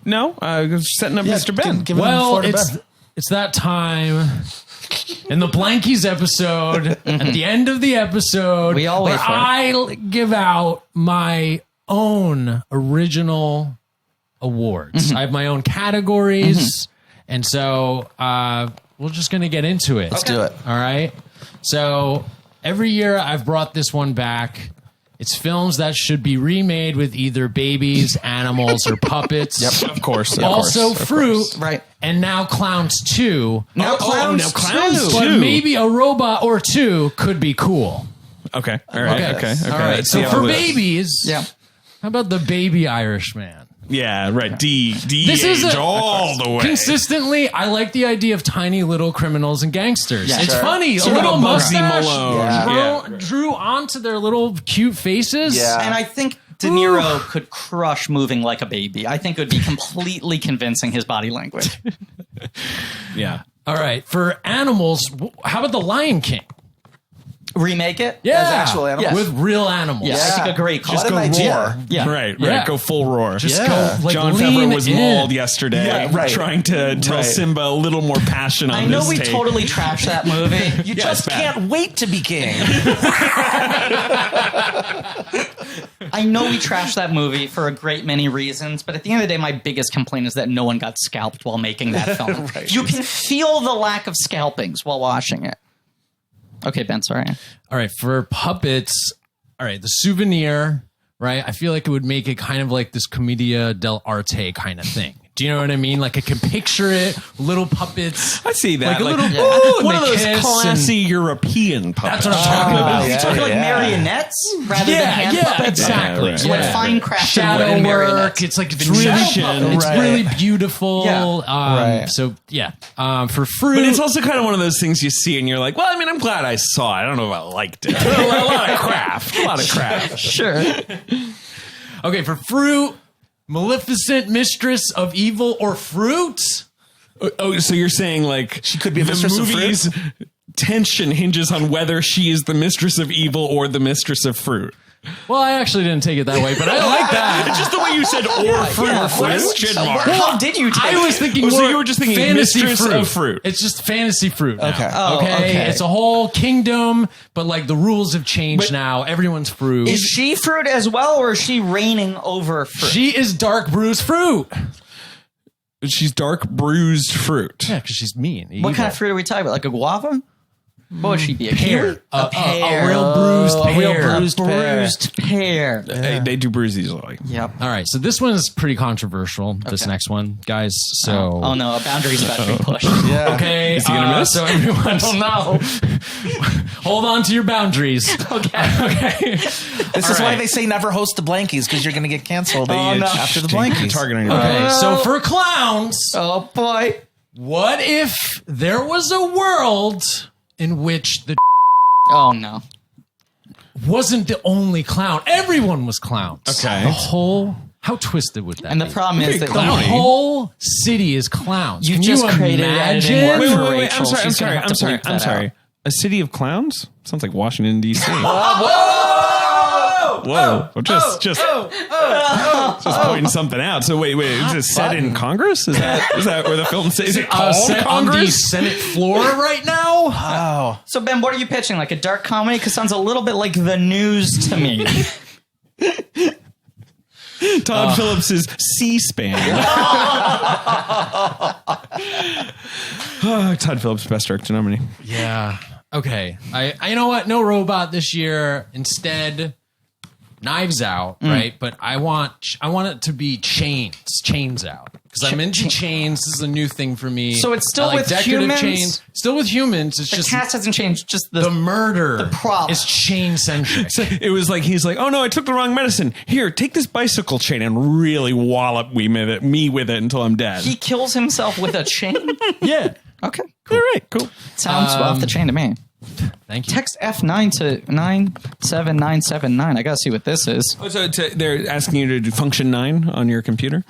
no, setting up Mr. Ben. Give him Well, Florida Ben. it's that time in the Blankies episode, at the end of the episode, We all wait where for it. I give out my own original awards. I have my own categories, and so we're just going to get into it. Let's do it. All right. So every year I've brought this one back. It's films that should be remade with either babies, animals, or puppets. Yep, of course. Also fruit. Right. And now Clowns 2. Now Clowns Clowns 2. But too. maybe a robot or two could be cool. Okay. All right. Okay. All right. Let's see So how for this- babies, Yeah. how about the baby Irishman? Yeah. Right. This is a- all the way. Consistently, I like the idea of tiny little criminals and gangsters. Yeah, it's sure. funny. Sort a of little a Bugsy mustache Malone. drew onto their little cute faces. Yeah. And I think De Niro could crush moving like a baby. I think it would be completely convincing, his body language. Yeah. All right. For animals, how about the Lion King? Remake it? Yeah. As actual animals? With real animals. Yeah, I think a great call. What an Go idea. roar. Yeah. Right. Yeah. Go full roar. Just Yeah. go like John lean Favreau was in. mauled yesterday, Yeah, right. trying to tell Right. Simba a little more passion on I know this we tape. totally trashed that movie. You Yeah, just it's bad. can't wait to be king. I know we trashed that movie for a great many reasons, but at the end of the day, my biggest complaint is that no one got scalped while making that film. Right. You can feel the lack of scalpings while watching it. Okay, Ben, sorry. All right, for puppets, all right, the Souvenir, right? I feel like it would make it kind of like this commedia dell'arte kind of thing. Do you know what I mean? Like I can picture it, little puppets. I see that. Like a little ooh, and one of they those kiss classy European puppets. That's what I'm talking about. You're talking like marionettes rather than hand puppets? exactly. Yeah, right. So like Yeah. fine crafted Shadow wooden work. marionettes. It's like it's Magician. really, it's Right. really beautiful. Yeah. Right. So yeah, for fruit. But it's also kind of one of those things you see and you're like, well, I mean, I'm glad I saw it. I don't know if I liked it. a lot of craft. A lot of craft. Sure. Okay, for fruit, Maleficent, Mistress of Evil, or Fruit. Oh, so you're saying like She could be a mistress of fruit? movie's tension hinges on whether she is the mistress of evil or the mistress of fruit. Well, I actually didn't take it that way, but I like that. Just the way you said or fruit. yeah. Question mark. How did you take I was it? thinking Oh, more so you were just thinking fantasy mistress fruit. of fruit. It's just fantasy fruit now. Okay. Oh, okay? okay. It's a whole kingdom, but like the rules have changed now. Everyone's fruit. Is she fruit as well, or is she reigning over fruit? She is dark bruised fruit. She's dark bruised fruit. Yeah, because she's mean. What kind of fruit are we talking about? Like a guava? What would she be? A kiwi? A pear. real bruised pear. A real bruised pear. They do bruise easily. Yep. All right, so this one is pretty controversial. This next one, guys. So, Oh no, a boundary's about to be pushed. Yeah. okay, Is he gonna miss? so everyone, I don't know. hold on to your boundaries. Okay. This is why they say never host the Blankies, because you're going to get canceled after the Blankies. Targeting your Okay, so for clowns, Oh boy. what if there was a world in which the Oh no. wasn't the only clown? Everyone was clowns. Okay. The whole, how twisted would that And the be? problem is that The clowny. whole city is clowns. You Can just you created imagine? editing work. Wait, Rachel, she's gonna have to bleep that out. A city of clowns? Sounds like Washington, D.C. Whoa. Just pointing something out. So wait, is it set in Congress? Is that where the film says? Is it called Set on the Congress? Senate floor right now? Oh. So Ben, what are you pitching? Like a dark comedy? Because sounds a little bit like The News to me. Todd Phillips' C-SPAN. Todd Phillips, best director nominee. Yeah. Okay. I you know what? No robot this year. Instead, Knives Out, right? But I want it to be Chains Out. Because I'm into chains. This is a new thing for me. So it's still I like with decorative humans? chains. Still with humans. It's The just cast hasn't changed. Just the murder. the problem. is chain centric. It was like, he's like, oh no, I took the wrong medicine. Here, take this bicycle chain and really wallop me with it until I'm dead. He kills himself with a chain? Yeah. Okay. All right, cool. Sounds off the chain to me. Thank you. Text F9 to 97979. I gotta see what this is. So they're asking you to do function 9 on your computer?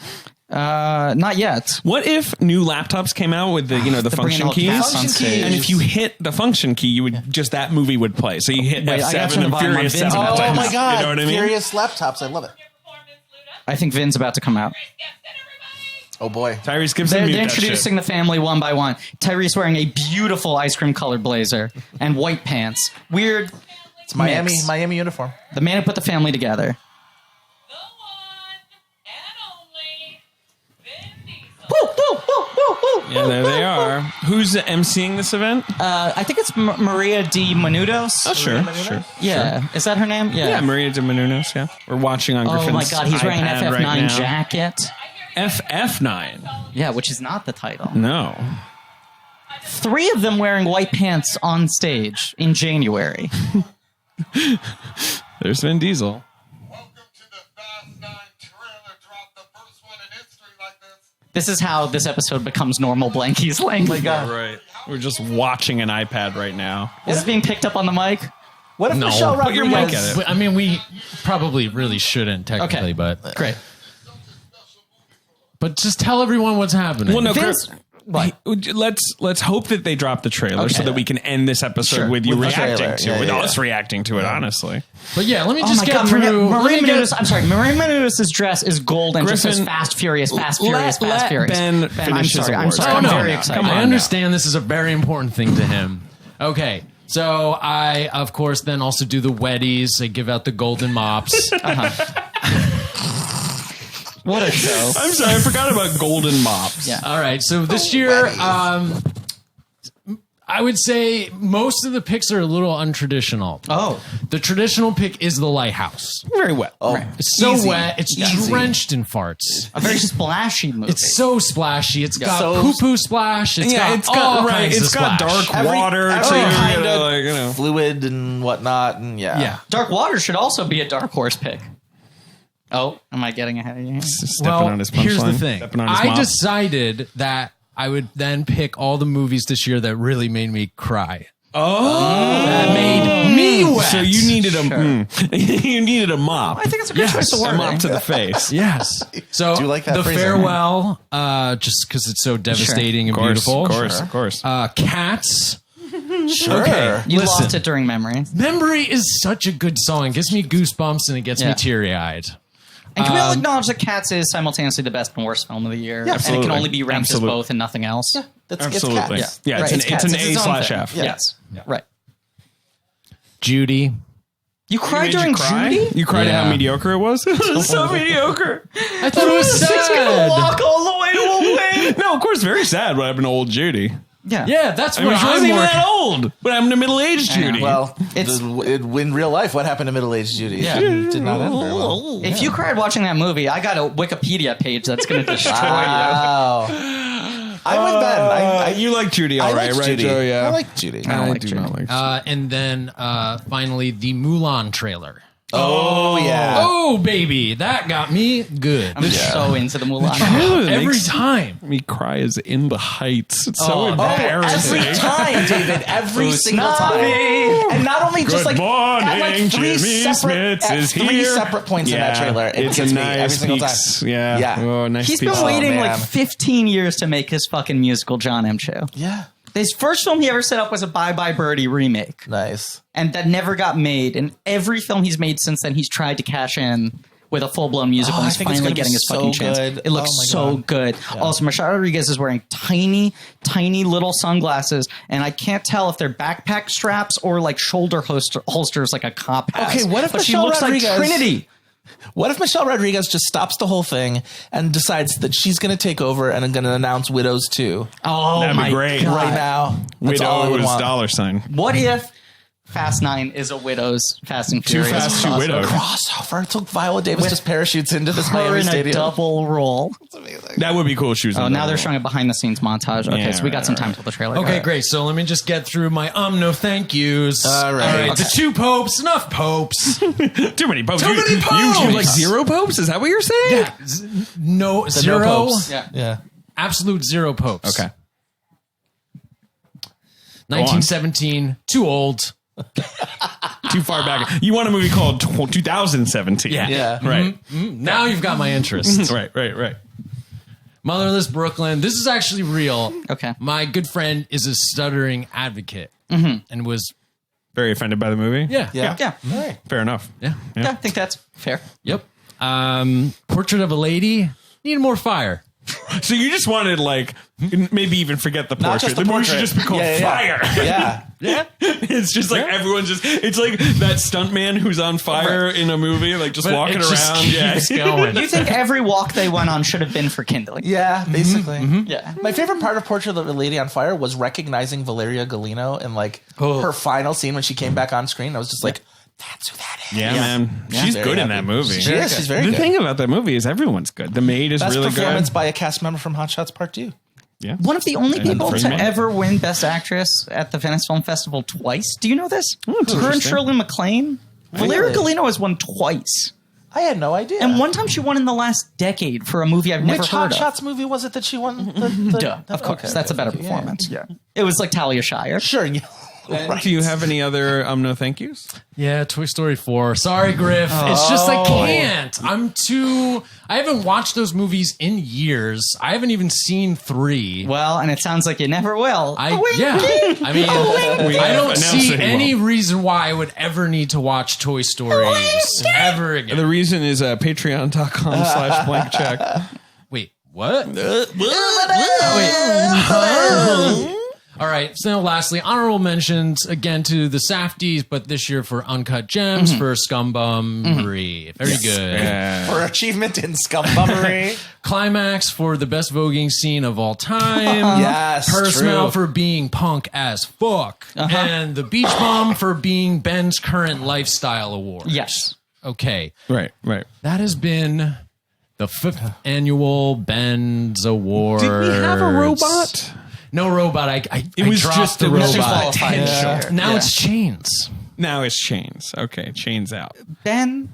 Not yet. What if new laptops came out with the The function bring keys? all cast on stage. And if you hit the function key, you would that movie would play. So you hit Wait, I gotta turn F7 the and volume on Furious Vin's 7 about to times. come Oh my God. You know what I mean? Furious laptops. I love it. I think Vin's about to come out. Oh boy. Tyrese Gibson. They're introducing the family one by one. Tyrese wearing a beautiful ice cream colored blazer and white pants. Weird. It's Miami mix. Miami uniform. The man who put the family together. Yeah, there they are. Who's emceeing this event? I think it's Maria Di Menudos. Oh, sure. Yeah. Is that her name? Yeah, Maria de Menounos, yeah. We're watching on Griffin's Oh my God, he's wearing an iPad FF9 right now. jacket. FF9? Yeah, which is not the title. No. 3 of them wearing white pants on stage in January. There's Vin Diesel. Welcome to the Fast 9 trailer drop, the first one in history like this. This is how this episode becomes normal Blankies language. Oh my God. Right. We're just watching an iPad right now. Is this being picked up on the mic? What if No. Michelle Put your Rodriguez? mic at it. But, I mean, we probably really shouldn't technically, Okay. but just tell everyone what's happening. Well, no, Vince- Chris, let's hope that they drop the trailer so that we can end this episode Sure. with you With the reacting trailer. to it, Yeah, with yeah, us reacting to it, honestly. But yeah, let me Oh just my get God, through. Maria let me get- Menounos. I'm sorry, Maria Menounos' dress is gold and just Griffin, says Fast Furious, Fast Furious, let Fast Furious. Ben I'm finish his sorry. I'm awards. sorry. Oh, I'm no, very no. excited. Come on I now. understand this is a very important thing to him. Okay. So I, of course, then also do the weddies. I give out the golden mops. What a show. I'm sorry, I forgot about golden mops. Yeah. All right. So this year, I would say most of the picks are a little untraditional. Oh. The traditional pick is the lighthouse. Very wet. Oh, It's so easy. wet. It's Easy. drenched in farts. A very splashy movie. It's so splashy. It's got So- poo-poo splash. It's Yeah, got it's got all right. kinds It's of got splash. dark water. every so you're kind gonna, of like, you know. fluid and whatnot, and Yeah. Dark Water should also be a dark horse pick. Oh, am I getting ahead of you? Stepping Well, on his here's the punchline. thing. Stepping on his I mop. decided that I would then pick all the movies this year that really made me cry. That made me wet. So you needed a you needed a mop. I think it's a good choice of a wording. mop to the face. Yes. So Do you like that the phrasing? farewell, just because it's so devastating and beautiful. Of course. Cats. sure. Okay. You Listen. lost it during memory. Memory is such a good song. It gives me goosebumps and it gets me Yeah. teary-eyed. And can we all acknowledge that Cats is simultaneously the best and worst film of the year? And it absolutely. can only be ranked Absolutely. as both and nothing else? That's Absolutely. It's cats. Yeah, Right, it's Cats. an It's its own thing. A/F. Yes. Right. Judy. You cried Made during you cry? Judy? You cried at Yeah. how mediocre it was? It was so mediocre. I thought it was She's gonna sad. walk all the way to a win. No, of course, very sad what happened to old Judy. Yeah. Yeah, that's I mean, what she wasn't I'm even more. that old. What happened to middle-aged I know. Judy? Well, It's- in real life, what happened to middle-aged Judy? Yeah. It did not end very well. If you cried watching that movie, I got a Wikipedia page that's going to destroy you. Wow. I'm with Ben. You like Judy, all right, like right, Judy. Joe? Yeah, I like Judy. I like do Judy. not like. And then finally, the Mulan trailer. Oh, yeah. Oh, baby, that got me good. I'm so into the Mulan. It Every makes time. me cry is In the Heights. It's so Oh, embarrassing. Every time, David. Every Who's single not time. me? And not only just Good like morning, at like three Jimmy separate, Smits at is three here. separate points in that trailer. It It's a gets me every nice single piece. time. Yeah. Yeah. Oh, nice He's piece. been waiting man. like 15 years to make his fucking musical John M. show. Yeah. His first film he ever set up was a Bye Bye Birdie remake. Nice. And that never got made. And every film he's made since then, he's tried to cash in with a full-blown musical. Oh, I and he's think it's finally gonna be getting his so fucking chance. good. It looks Oh my so God. good. Also, Michelle Rodriguez is wearing tiny, tiny little sunglasses, and I can't tell if they're backpack straps or like shoulder holsters like a cop has. Okay, what if but she Michelle looks Rodriguez- like Trinity? What if Michelle Rodriguez just stops the whole thing and decides that she's going to take over and going to announce Widows 2 Oh, That'd be my great. God. right now? That's all I would Widows want. $. What if Fast 9 is a Widows Fast and Too Furious Fast, Too crossover? Widows. Crossover. So Viola Davis just parachutes into this Her Miami in a stadium. double role. That would be cool. She was Oh, in now that they're role. showing a behind-the-scenes montage. Okay, Yeah, so we got right, some right. time till the trailer. Okay, great. So let me just get through my no thank yous. All right. The two popes, enough popes. Too many popes. Too many You popes! like zero popes? Is that what you're saying? Yeah, no The zero, no popes. Yeah. Yeah. absolute zero popes. Okay. 1917, too old. Too far back. You want a movie called 2017? Yeah. Right. Now you've got my interest. Right. Motherless Brooklyn. This is actually real. Okay. My good friend is a stuttering advocate and was, Very offended by the movie. yeah. Yeah. Yeah. All right. Fair enough. Yeah. Yeah, I think that's fair. Yep. Portrait of a Lady. Need more fire. So you just wanted like maybe even forget the Not portrait. just the movie should portrait. just be called Yeah, Fire. Yeah. Yeah. It's just like everyone just. It's like that stuntman who's on fire in a movie, like just But walking it just around. keeps going. You think every walk they went on should have been for kindling? Yeah, basically. Yeah. My favorite part of Portrait of a Lady on Fire was recognizing Valeria Golino and like her final scene when she came back on screen. I was just like, that's who that is. Yeah, man. She's Very good in happy. that movie. She is. She's very The good. thing about that movie is everyone's good. The maid is Best really performance good. by a cast member from Hot Shots Part 2. Yeah. One of the only And people the to first ever win Best Actress at the Venice Film Festival twice. Do you know this? Her and interesting. Shirley MacLaine. Valeria Golino has won twice. I had no idea. And one time she won in the last decade for a movie I've never Which heard Hot of. Shots movie was it that she won? Duh, of course. Okay, That's a better okay, yeah. performance. Yeah. It was like Talia Shire. Sure. Yeah. Right. Do you have any other no thank yous? Yeah, Toy Story 4. Sorry, Griff. It's just I can't. I haven't watched those movies in years. I haven't even seen 3. Well, and it sounds like you never will. I mean, I don't see any reason why I would ever need to watch Toy Stories ever again. The reason is patreon.com/blankcheck. Wait, what? All right. So lastly, honorable mentions again to the Safdies, but this year for Uncut Gems, for Scumbummery. Very good. For achievement in scumbummery. Climax for the best voguing scene of all time. Yes, Purse true. Smell for being punk as fuck. And the Beach Bum for being Ben's current lifestyle award. Yes. Okay. Right. That has been the 5th annual Ben's Awards. Did we have a robot? No robot. I was dropped just the it was robot. just Qualified. Now Yeah. it's chains. Now it's chains. Okay, chains out. Ben,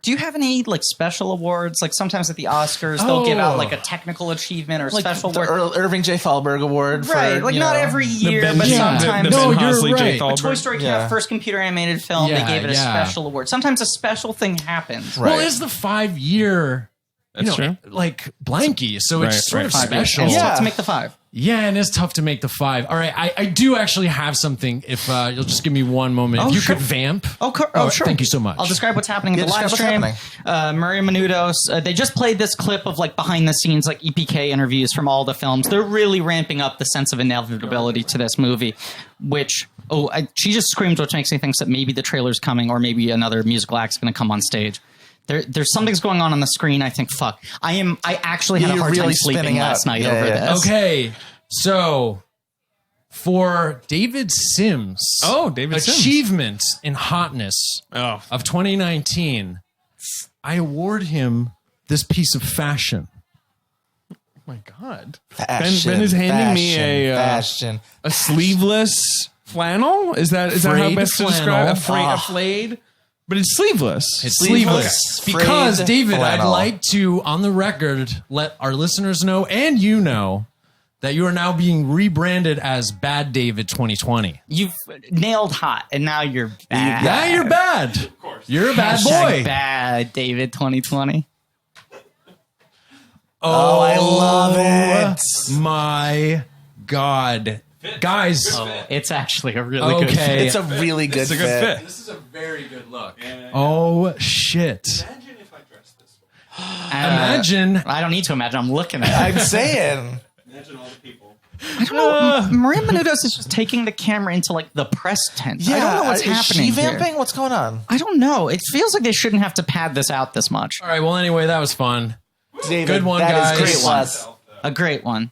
do you have any like special awards? Like sometimes at the Oscars, they'll give out like a technical achievement or Like special the award. Irving J. Thalberg Award. Right, For, like you not know, every year, Ben but J- sometimes. the Ben you're Hosley, J. right. Thalberg. Toy Story came Yeah. out first computer animated film. Yeah, they gave it a yeah. special award. Sometimes a special thing happens. Right. Well, it's the 5-year, That's true. like Blankie, so Right, it's sort right. of 5 years. special. And it's Yeah. tough to make the 5. Yeah, and it's tough to make the 5. All right, I do actually have something. If you'll just give me one moment, if you sure. could vamp. Oh, sure. Thank you so much. I'll describe what's happening in Yeah, the live describe stream. what's Maria Menounos, they just played this clip of like behind the scenes, like EPK interviews from all the films. They're really ramping up the sense of inevitability to this movie, which She just screamed, which makes me think that maybe the trailer's coming, or maybe another musical act's going to come on stage. There's something's going on the screen. I think, fuck. I actually had a hard time sleeping last night over this. Okay, so for David Sims, David Sims. achievements in hotness of 2019, I award him this piece of fashion. Oh my God. Fashion, Ben is handing me fashion. a sleeveless flannel. Is that how Frayed best to flannel. describe a flayed? But it's sleeveless. It's sleeveless. Okay. Because, Frayed David, I'd flannel. like to, on the record, let our listeners know, and you know, that you are now being rebranded as Bad David 2020. You've nailed hot, and now you're bad. Now you're bad. Of course. You're a bad Hashtag boy. Bad David 2020. Oh, I love it. My God. Guys. It's actually a really good fit. Okay. It's a really good fit. This is a very good look. Oh, shit. Imagine. I don't need to imagine. I'm looking at it. I'm saying. I don't know. Maria Menounos is just taking the camera into like the press tent. Yeah, I don't know what's is happening she vamping? here. What's going on? I don't know. It feels like they shouldn't have to pad this out this much. All right. Well, anyway, that was fun. David, Good one, that is guys. great one. A great one.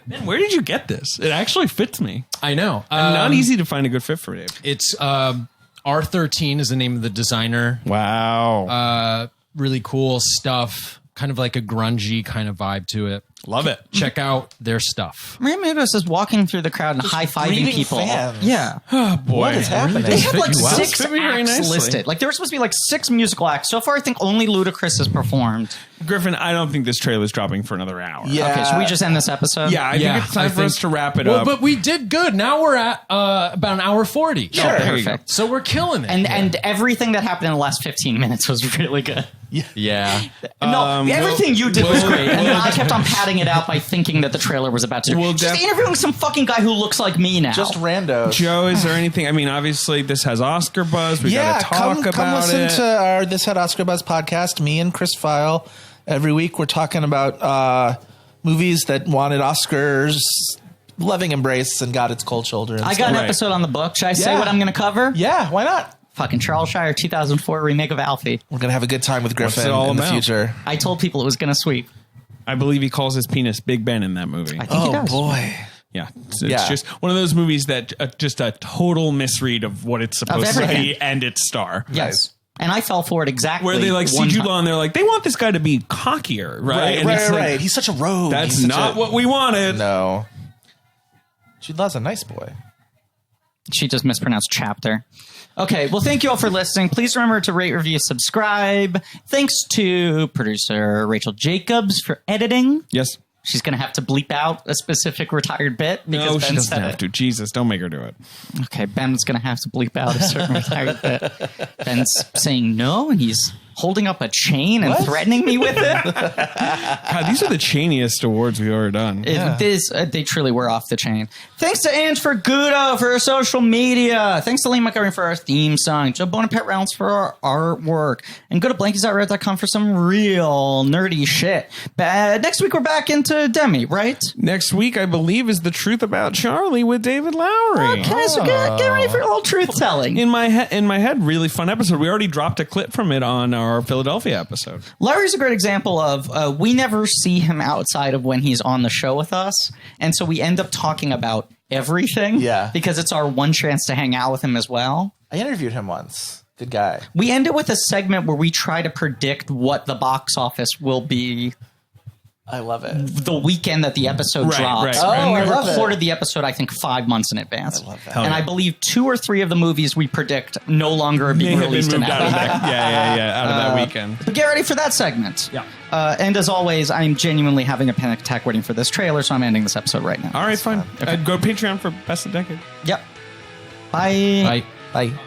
Man, where did you get this? It actually fits me. I know. And not easy to find a good fit for Dave. It's R13 is the name of the designer. Wow. Really cool stuff. Kind of like a grungy kind of vibe to it. Love it. Check out their stuff. Maria Menounos is walking through the crowd and high-fiving greeting people. fans. Yeah. Oh, boy. What is happening? They have like you well. 6 Fit me very acts nicely. listed. Like there were supposed to be like 6 musical acts. So far, I think only Ludacris has performed. Griffin, I don't think this trailer's dropping for another hour. Yeah. Okay, should we just end this episode? Yeah, I think it's time for us to wrap it well, up. but we did good. Now we're at about an hour 40. Sure. Oh, There you go. perfect. So we're killing it. And everything that happened in the last 15 minutes was really good. yeah. No, everything you did was great. And then I kept on padding it out by thinking that the trailer was about to. We'll Just interviewing some fucking guy who looks like me now. Just randos. Joe, is there anything? I mean, obviously, this has Oscar buzz. We got to talk about come listen it. to our This Had Oscar Buzz podcast. Me and Chris File. Every week we're talking about movies that wanted Oscars, loving embrace, and got its cold shoulder. And I stuff. got an Right. episode on the book. Should I say Yeah. what I'm going to cover? Yeah, why not? Fucking Charles Shire 2004 remake of Alfie. We're gonna have a good time with Griffin it all in the about? future. I told people it was going to sweep. I believe he calls his penis Big Ben in that movie. I think he Oh does. boy. Yeah, it's Yeah. just one of those movies that just a total misread of what it's supposed to everything. be and its star. Yes. And I fell for it exactly. Where they like see one Jude time. Law and they're like, they want this guy to be cockier, right? And it's like, Right. He's such a rogue. That's He's such not a- what we wanted. No. Jude Law's a nice boy. She just mispronounced chapter. Okay, well, thank you all for listening. Please remember to rate, review, subscribe. Thanks to producer Rachel Jacobs for editing. Yes. She's going to have to bleep out a specific retired bit because No, Ben she doesn't said have it. to. Jesus, don't make her do it. Okay, Ben's going to have to bleep out a certain retired bit. Ben's saying no, and he's holding up a chain and threatening me with it. God, these are the chainiest awards we've ever done. They truly were off the chain. Thanks to Ange for Gudo for our social media. Thanks to Lee Montgomery for our theme song. Joe Bonaparte Reynolds for our artwork. And go to blankies.red.com for some real nerdy shit. Next week we're back into Demi, right? Next week, I believe, is The Truth About Charlie with David Lowery. Okay, so get ready for a little truth telling. In my head, really fun episode. We already dropped a clip from it on our Philadelphia episode. Larry's a great example of we never see him outside of when he's on the show with us. And so we end up talking about everything. Yeah. Because it's our one chance to hang out with him as well. I interviewed him once. Good guy. We end it with a segment where we try to predict what the box office will be I love it. the weekend that the episode Right, drops. right, right. And we I love it. recorded the episode, I think, 5 months in advance. I love that. And I believe 2 or 3 of the movies we predict no longer are being released in moved out of that. that. Out of that weekend. But get ready for that segment. Yeah. And as always, I'm genuinely having a panic attack waiting for this trailer, so I'm ending this episode right now. All right, fine. Go to Patreon for Best of Decade. Yep. Bye. Bye. Bye.